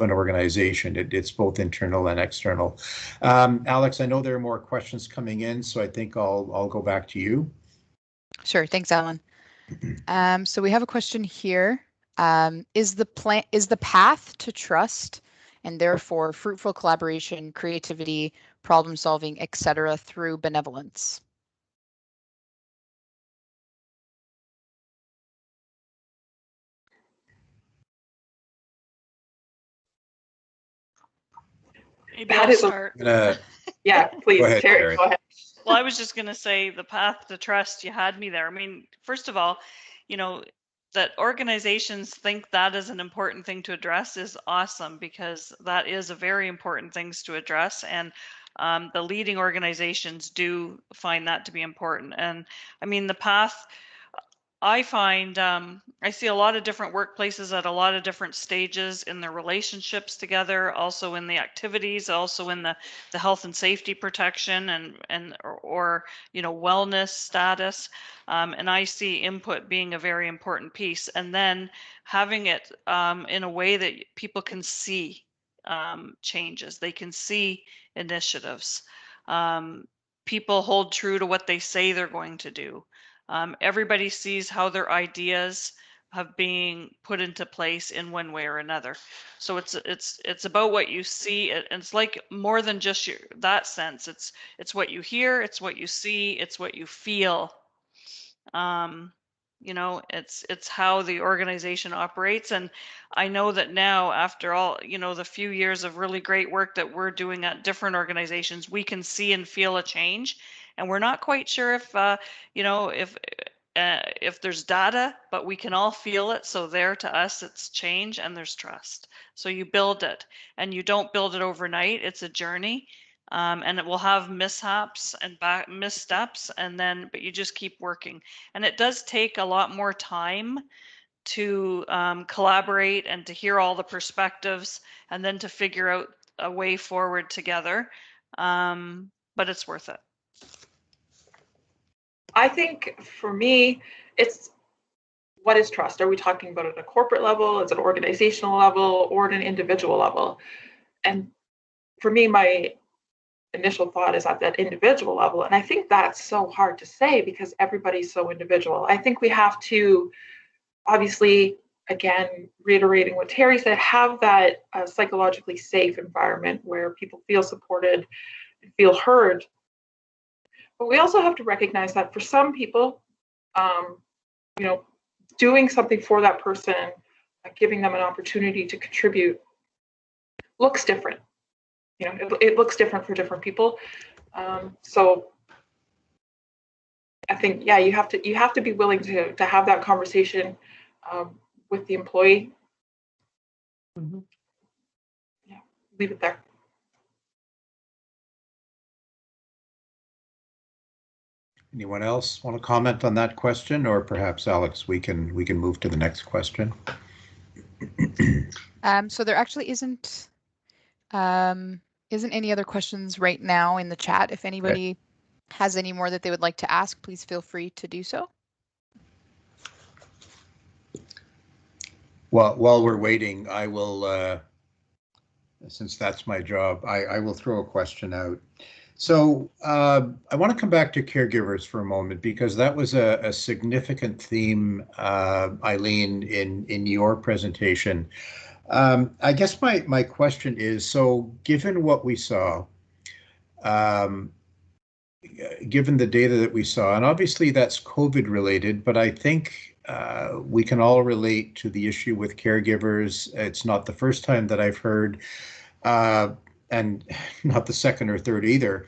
an organization. It's both internal and external. Alex, I know there are more questions coming in, so I think I'll go back to you. Sure, thanks, Alan. So we have a question here. Is the path to trust, and therefore fruitful collaboration, creativity, problem solving, etc., through benevolence? Maybe That I'll is start. yeah, please, Go ahead, Terry, Terry. go ahead. Well, I was just going to say the path to trust, you had me there. I mean, first of all, you know, that organizations think that is an important thing to address is awesome, because that is a very important thing to address. And the leading organizations do find that to be important. And I mean, the path, I find I see a lot of different workplaces at a lot of different stages in their relationships together, also in the activities, also in the health and safety protection and or you know, wellness status. And I see input being a very important piece, and then having it in a way that people can see changes, they can see initiatives. People hold true to what they say they're going to do. Everybody sees how their ideas have being put into place in one way or another. So it's about what you see, and it's like more than just that sense. It's what you hear, it's what you see, it's what you feel. You know, it's how the organization operates. And I know that now, after all, you know, the few years of really great work that we're doing at different organizations, we can see and feel a change. And we're not quite sure if you know, if there's data, but we can all feel it. So there, to us, it's change and there's trust. So you build it, and you don't build it overnight. It's a journey. And it will have mishaps and missteps, and then, but you just keep working. And it does take a lot more time to collaborate and to hear all the perspectives, and then to figure out a way forward together. But it's worth it. I think for me, it's what is trust? Are we talking about it at a corporate level? Is it an organizational level, or at an individual level? And for me, my initial thought is at that individual level. And I think that's so hard to say because everybody's so individual. I think we have to, obviously, again, reiterating what Terry said, have that psychologically safe environment where people feel supported and feel heard. But we also have to recognize that for some people, you know, doing something for that person, giving them an opportunity to contribute, looks different. You know, it looks different for different people. So I think, yeah, you have to be willing to have that conversation with the employee. Mm-hmm. Yeah, leave it there. Anyone else want to comment on that question, or perhaps Alex, we can move to the next question. So there actually isn't any other questions right now in the chat. If anybody has any more that they would like to ask, please feel free to do so. Well, while we're waiting, I will, since that's my job, I will throw a question out. So I want to come back to caregivers for a moment, because that was a significant theme, Eileen, in your presentation. I guess my question is, so given what we saw, given the data that we saw, and obviously that's COVID related, but I think we can all relate to the issue with caregivers. It's not the first time that I've heard, and not the second or third either,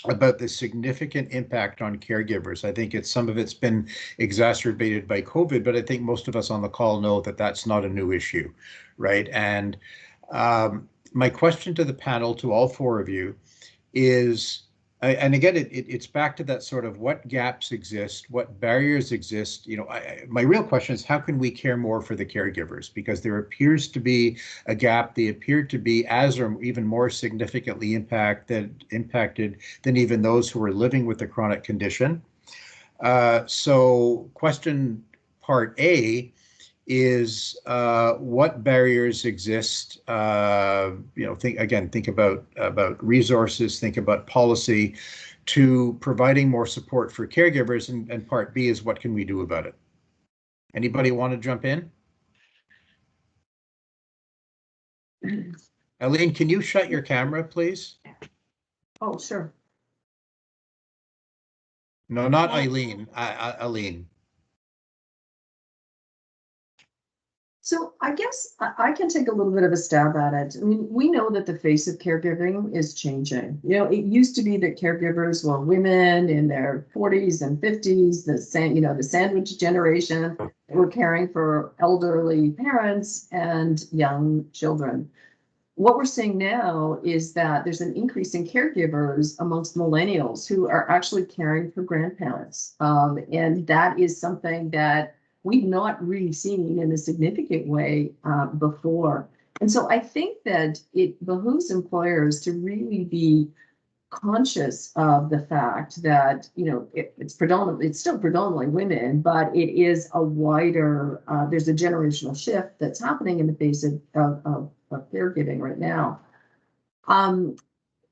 about the significant impact on caregivers. I think some of it's been exacerbated by COVID, but I think most of us on the call know that that's not a new issue, right? And my question to the panel, to all four of you, is, and again, it's back to that sort of what gaps exist, what barriers exist. You know, my real question is, how can we care more for the caregivers? Because there appears to be a gap. They appear to be as or even more significantly impacted than even those who are living with a chronic condition. So question part A is, what barriers exist? You know, think about resources, think about policy, to providing more support for caregivers, and part B is, what can we do about it? Anybody want to jump in? Eileen, can you shut your camera, please? Oh, sure. No, not Eileen. Eileen. So I guess I can take a little bit of a stab at it. I mean, we know that the face of caregiving is changing. You know, it used to be that caregivers were women in their 40s and 50s, the sandwich generation, that were caring for elderly parents and young children. What we're seeing now is that there's an increase in caregivers amongst millennials who are actually caring for grandparents. And that is something that we've not really seen in a significant way before. And so I think that it behooves employers to really be conscious of the fact that, you know, it's still predominantly women, but it is a wider, there's a generational shift that's happening in the face of caregiving right now.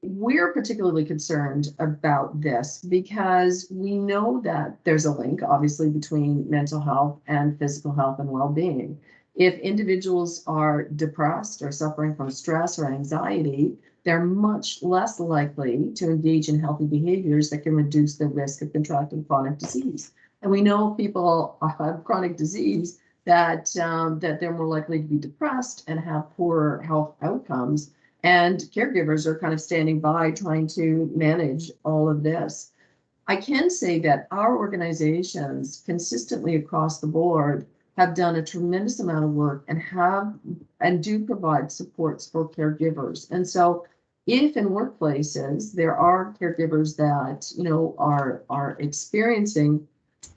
We're particularly concerned about this because we know that there's a link, obviously, between mental health and physical health and well-being. If individuals are depressed or suffering from stress or anxiety, they're much less likely to engage in healthy behaviors that can reduce the risk of contracting chronic disease. And we know people have chronic disease that they're more likely to be depressed and have poorer health outcomes. And caregivers are kind of standing by trying to manage all of this. I can say that our organizations consistently across the board have done a tremendous amount of work and do provide supports for caregivers. And so if in workplaces there are caregivers that, you know, are experiencing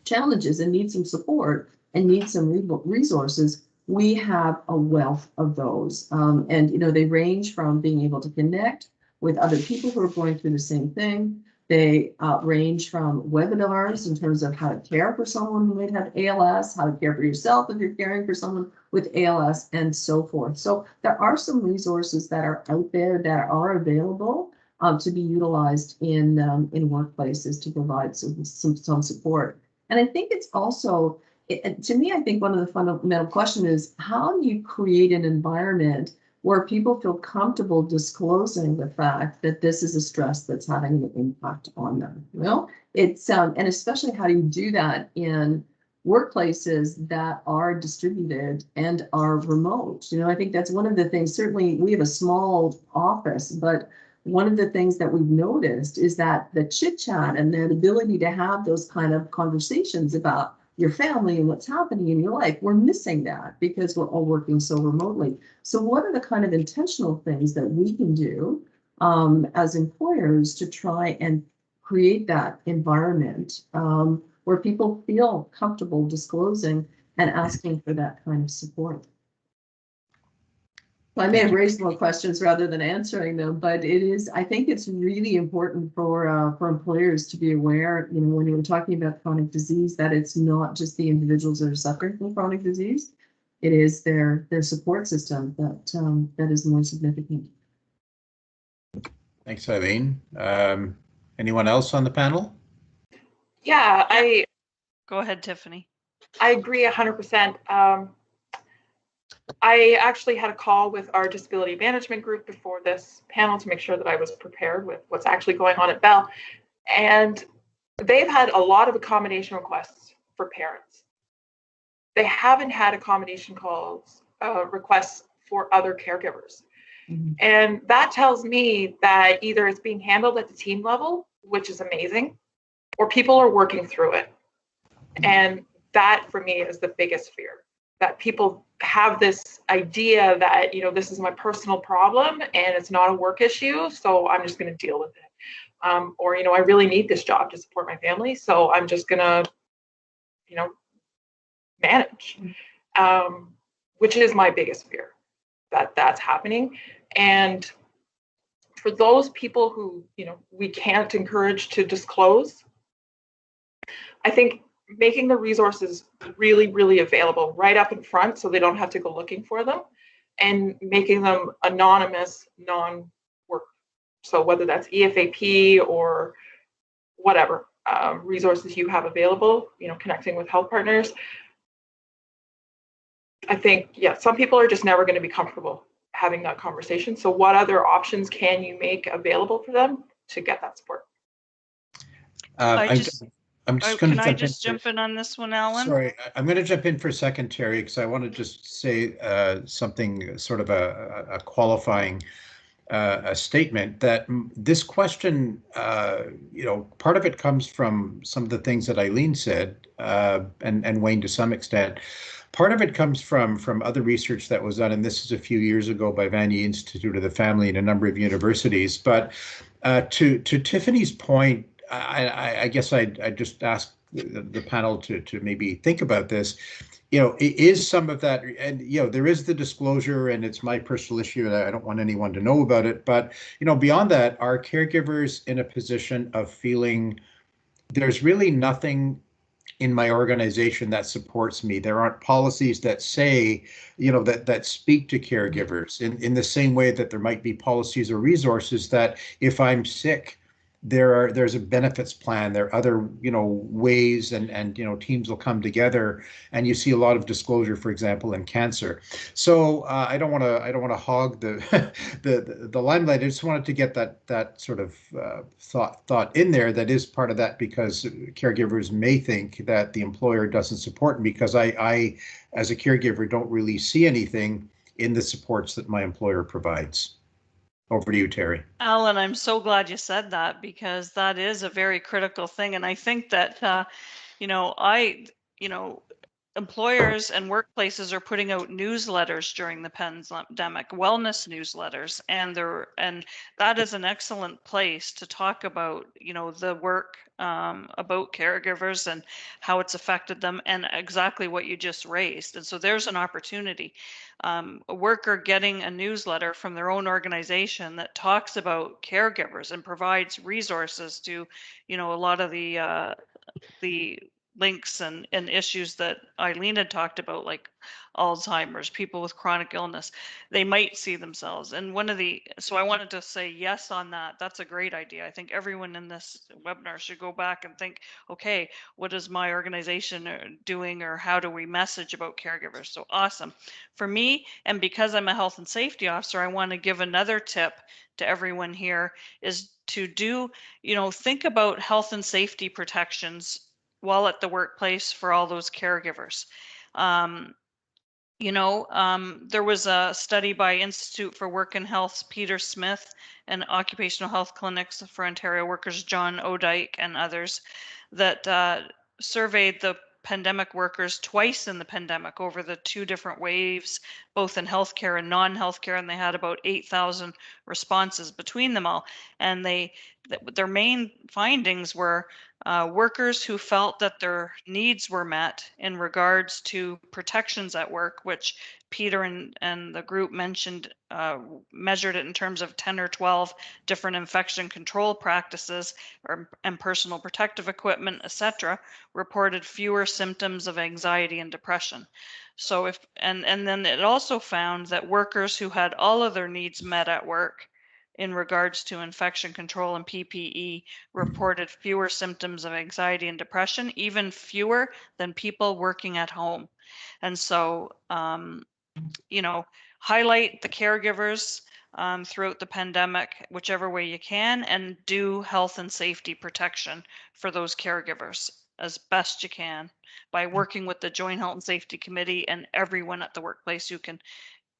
challenges and need some support and need some resources, we have a wealth of those. And, you know, they range from being able to connect with other people who are going through the same thing. They range from webinars in terms of how to care for someone who might have ALS, how to care for yourself if you're caring for someone with ALS, and so forth. So there are some resources that are out there that are available to be utilized in workplaces to provide some support. And I think it's also, to me, I think one of the fundamental questions is, how do you create an environment where people feel comfortable disclosing the fact that this is a stress that's having an impact on them? You know, it's and especially how do you do that in workplaces that are distributed and are remote? You know, I think that's one of the things. Certainly, we have a small office, but one of the things that we've noticed is that the chit chat and the ability to have those kind of conversations about your family and what's happening in your life, we're missing that because we're all working so remotely. So what are the kind of intentional things that we can do as employers to try and create that environment where people feel comfortable disclosing and asking for that kind of support? I may have raised more questions rather than answering them, but I think it's really important for employers to be aware, you know, when you were talking about chronic disease, that it's not just the individuals that are suffering from chronic disease, it is their support system that is more significant. Thanks, Eileen. Anyone else on the panel? Yeah, Go ahead, Tiffany. I agree 100%. I actually had a call with our disability management group before this panel to make sure that I was prepared with what's actually going on at Bell. And they've had a lot of accommodation requests for parents. They haven't had accommodation requests for other caregivers. Mm-hmm. And that tells me that either it's being handled at the team level, which is amazing, or people are working through it. And that for me is the biggest fear, that people have this idea that, you know, this is my personal problem and it's not a work issue, so I'm just going to deal with it. Or, you know, I really need this job to support my family, so I'm just going to, you know, manage, which is my biggest fear, that's happening. And for those people who, you know, we can't encourage to disclose, I think making the resources really, really available right up in front so they don't have to go looking for them, and making them anonymous, non-work. So whether that's EFAP or whatever resources you have available, you know, connecting with health partners. I think, yeah, some people are just never going to be comfortable having that conversation. So what other options can you make available for them to get that support? I'm just going to Can I jump in. just jump in on this one, Alan? Sorry, I'm going to jump in for a second, Terry, because I want to just say something, sort of a qualifying a statement that this question, part of it comes from some of the things that Eileen said, and Wayne to some extent. Part of it comes from other research that was done, and this is a few years ago by Vanier Institute of the Family and a number of universities. But to Tiffany's point, I guess I'd just ask the panel to maybe think about this. Is some of that, and there is the disclosure, and it's my personal issue, and I don't want anyone to know about it. But beyond that, are caregivers in a position of feeling there's really nothing in my organization that supports me? There aren't policies that say, that speak to caregivers in the same way that there might be policies or resources that if I'm sick, there's a benefits plan, there are other ways, and teams will come together, and you see a lot of disclosure, for example, in cancer. So I don't want to hog the the limelight. I just wanted to get that sort of thought in there. That is part of that, because caregivers may think that the employer doesn't support me because I as a caregiver don't really see anything in the supports that my employer provides. Over to you, Terry. Alan, I'm so glad you said that, because that is a very critical thing. And I think that, employers and workplaces are putting out newsletters during the pandemic, wellness newsletters, and that is an excellent place to talk about, the work about caregivers and how it's affected them, and exactly what you just raised. And so there's an opportunity. A worker getting a newsletter from their own organization that talks about caregivers and provides resources to, a lot of the links and issues that Eileen had talked about, like Alzheimer's, people with chronic illness, they might see themselves. And so I wanted to say yes on that. That's a great idea. I think everyone in this webinar should go back and think, okay, what is my organization doing, or how do we message about caregivers? So awesome. For me, and because I'm a health and safety officer, I want to give another tip to everyone here, is to think about health and safety protections while at the workplace for all those caregivers. There was a study by Institute for Work and Health's Peter Smith and Occupational Health Clinics for Ontario Workers, John O'Dyke, and others, that surveyed the pandemic workers twice in the pandemic over the two different waves, both in healthcare and non-healthcare, and they had about 8,000 responses between them all. And their main findings were workers who felt that their needs were met in regards to protections at work, which Peter and the group mentioned, measured it in terms of 10 or 12 different infection control practices and personal protective equipment, etc., reported fewer symptoms of anxiety and depression. So and then it also found that workers who had all of their needs met at work in regards to infection control and PPE reported fewer symptoms of anxiety and depression, even fewer than people working at home. And so, highlight the caregivers throughout the pandemic, whichever way you can, and do health and safety protection for those caregivers as best you can by working with the Joint Health and Safety Committee and everyone at the workplace who can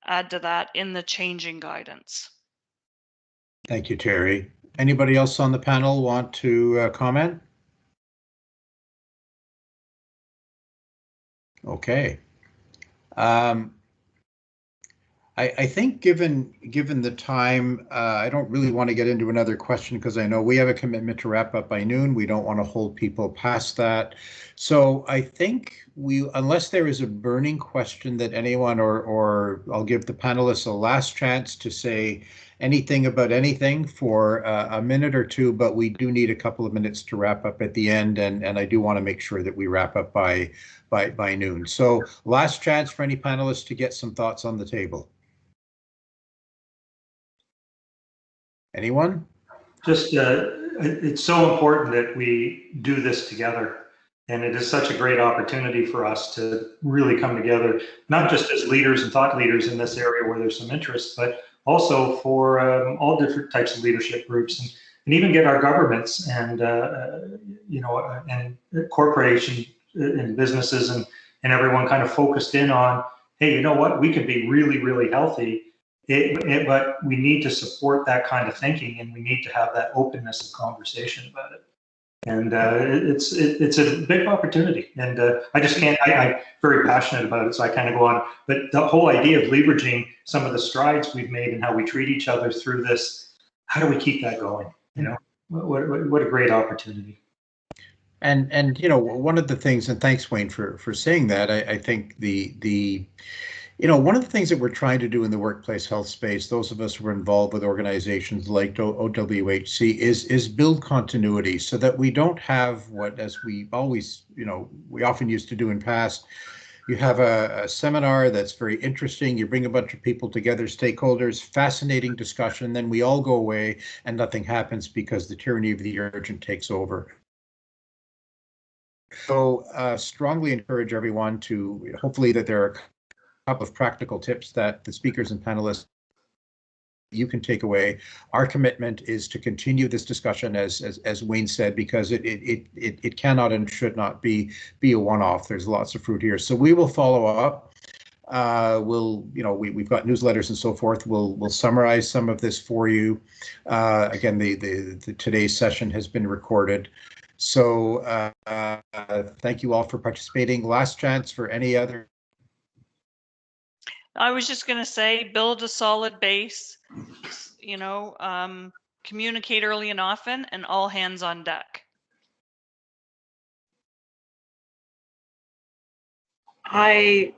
add to that in the changing guidance. Thank you, Terry. Anybody else on the panel want to comment? Okay. I think given the time, I don't really want to get into another question, because I know we have a commitment to wrap up by noon. We don't want to hold people past that. So I think unless there is a burning question that anyone, or I'll give the panelists a last chance to say anything about anything for a minute or two, but we do need a couple of minutes to wrap up at the end, and I do want to make sure that we wrap up by noon. So last chance for any panelists to get some thoughts on the table. Anyone? Just, it's so important that we do this together. And it is such a great opportunity for us to really come together, not just as leaders and thought leaders in this area where there's some interest, but also for all different types of leadership groups. and even get our governments and and corporations and businesses and everyone kind of focused in on, hey, you know what, we can be really, really healthy, but we need to support that kind of thinking, and we need to have that openness of conversation about it. And it's a big opportunity, and I just can't. I'm very passionate about it, so I kind of go on. But the whole idea of leveraging some of the strides we've made and how we treat each other through this, how do we keep that going? You know, what a great opportunity. And you know, one of the things, and thanks, Wayne, for saying that. I think the you know, one of the things that we're trying to do in the workplace health space, those of us who are involved with organizations like OWHC, is build continuity so that we don't have what, as we always, you know, we often used to do in past. You have a seminar that's very interesting. You bring a bunch of people together, stakeholders, fascinating discussion, then we all go away and nothing happens because the tyranny of the urgent takes over. So strongly encourage everyone to, hopefully that there are a couple of practical tips that the speakers and panelists you can take away. Our commitment is to continue this discussion, as Wayne said, because it cannot and should not be a one-off. There's lots of fruit here. So we will follow up. We've got newsletters and so forth. We'll summarize some of this for you. Again, the today's session has been recorded. So thank you all for participating. Last chance for any other. I was just going to say, build a solid base, you know, communicate early and often, and all hands on deck. I'm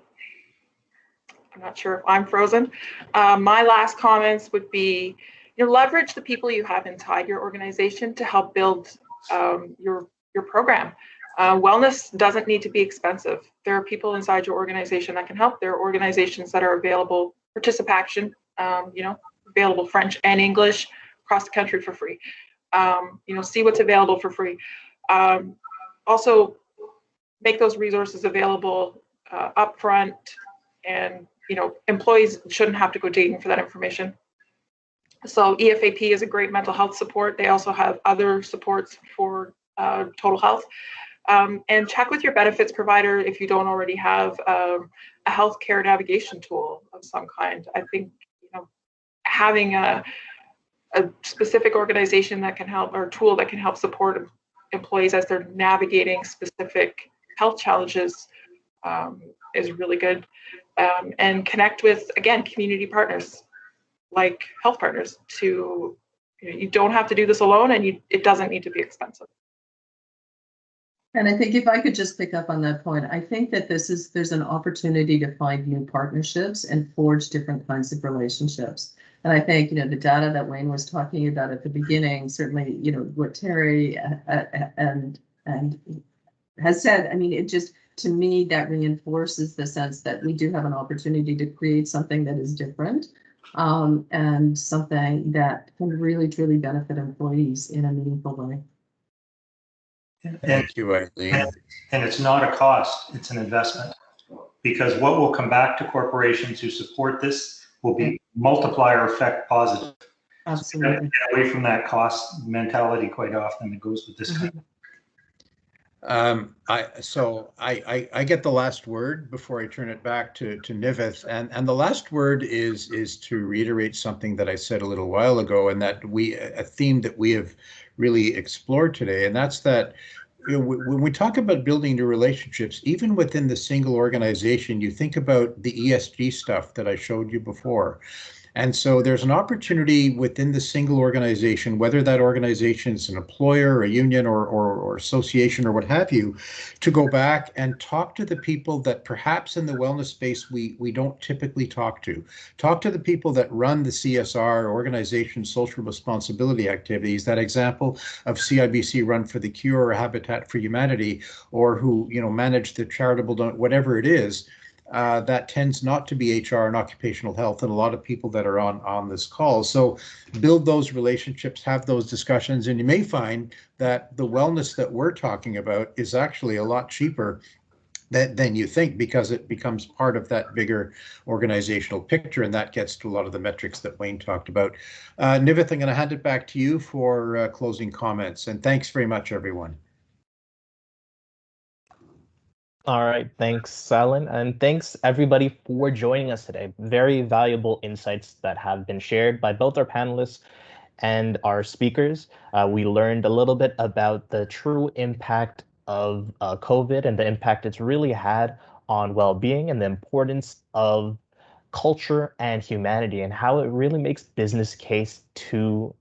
not sure if I'm frozen. My last comments would be, you know, leverage the people you have inside your organization to help build your program. Wellness doesn't need to be expensive. There are people inside your organization that can help. There are organizations that are available, participation, available French and English across the country for free. See what's available for free. Also, make those resources available upfront, and employees shouldn't have to go digging for that information. So EFAP is a great mental health support. They also have other supports for total health. And check with your benefits provider if you don't already have a healthcare navigation tool of some kind. I think having a specific organization that can help, or tool that can help support employees as they're navigating specific health challenges is really good. And connect with, again, community partners like health partners. You don't have to do this alone, and it doesn't need to be expensive. And I think if I could just pick up on that point, I think that there's an opportunity to find new partnerships and forge different kinds of relationships. And I think, the data that Wayne was talking about at the beginning, certainly, what Terry and has said, I mean, it just, to me, that reinforces the sense that we do have an opportunity to create something that is different, and something that can really, truly benefit employees in a meaningful way. Thank you, Eileen. And it's not a cost, it's an investment. Because what will come back to corporations who support this will be multiplier effect positive. Absolutely. So get away from that cost mentality quite often that goes with this kind of. I get the last word before I turn it back to Nivith, and the last word is to reiterate something that I said a little while ago, and that a theme that we have really explored today, and that's that when we talk about building new relationships, even within the single organization, you think about the ESG stuff that I showed you before. And so there's an opportunity within the single organization, whether that organization is an employer, a union, or association, or what have you, to go back and talk to the people that perhaps in the wellness space we don't typically talk to. Talk to the people that run the CSR, organization social responsibility activities, that example of CIBC Run for the Cure or Habitat for Humanity, or who manage the charitable, whatever it is. That tends not to be HR and occupational health, and a lot of people that are on this call. So build those relationships, have those discussions, and you may find that the wellness that we're talking about is actually a lot cheaper than you think, because it becomes part of that bigger organizational picture, and that gets to a lot of the metrics that Wayne talked about. Nivith, I'm going to hand it back to you for closing comments, and thanks very much, everyone. All right, thanks, Alan, and thanks everybody for joining us today. Very valuable insights that have been shared by both our panelists and our speakers. We learned a little bit about the true impact of COVID and the impact it's really had on well-being, and the importance of culture and humanity, and how it really makes business case to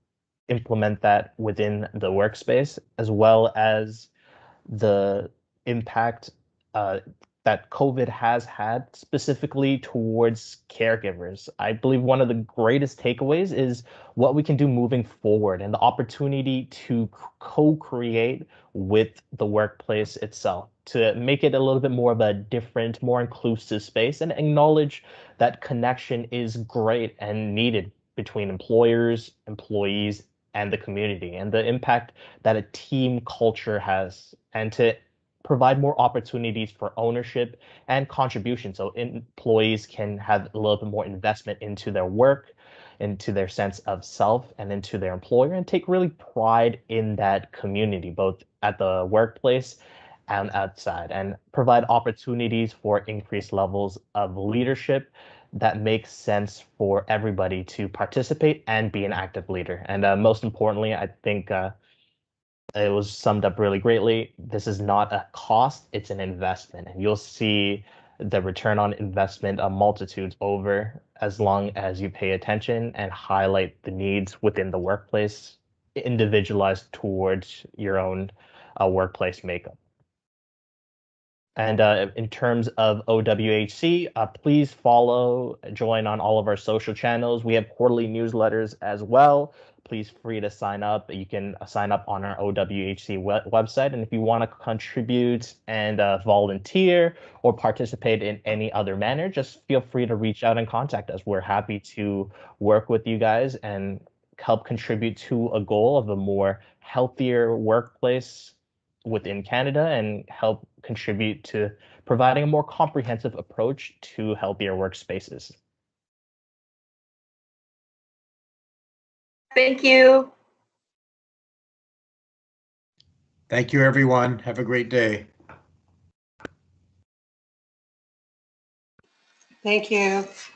implement that within the workspace, as well as the impact uh, that COVID has had specifically towards caregivers. I believe one of the greatest takeaways is what we can do moving forward, and the opportunity to co-create with the workplace itself to make it a little bit more of a different, more inclusive space, and acknowledge that connection is great and needed between employers, employees, and the community, and the impact that a team culture has, and to provide more opportunities for ownership and contribution, so employees can have a little bit more investment into their work, into their sense of self, and into their employer, and take really pride in that community, both at the workplace and outside, and provide opportunities for increased levels of leadership that makes sense for everybody to participate and be an active leader. And most importantly, I think it was summed up really greatly. This is not a cost, it's an investment. And you'll see the return on investment of multitudes over, as long as you pay attention and highlight the needs within the workplace, individualized towards your own workplace makeup. And in terms of OWHC, please follow, join on all of our social channels. We have quarterly newsletters as well. Please free to sign up. You can sign up on our OWHC website. And if you want to contribute and volunteer or participate in any other manner, just feel free to reach out and contact us. We're happy to work with you guys and help contribute to a goal of a more healthier workplace within Canada, and help contribute to providing a more comprehensive approach to healthier workspaces. Thank you. Thank you, everyone. Have a great day. Thank you.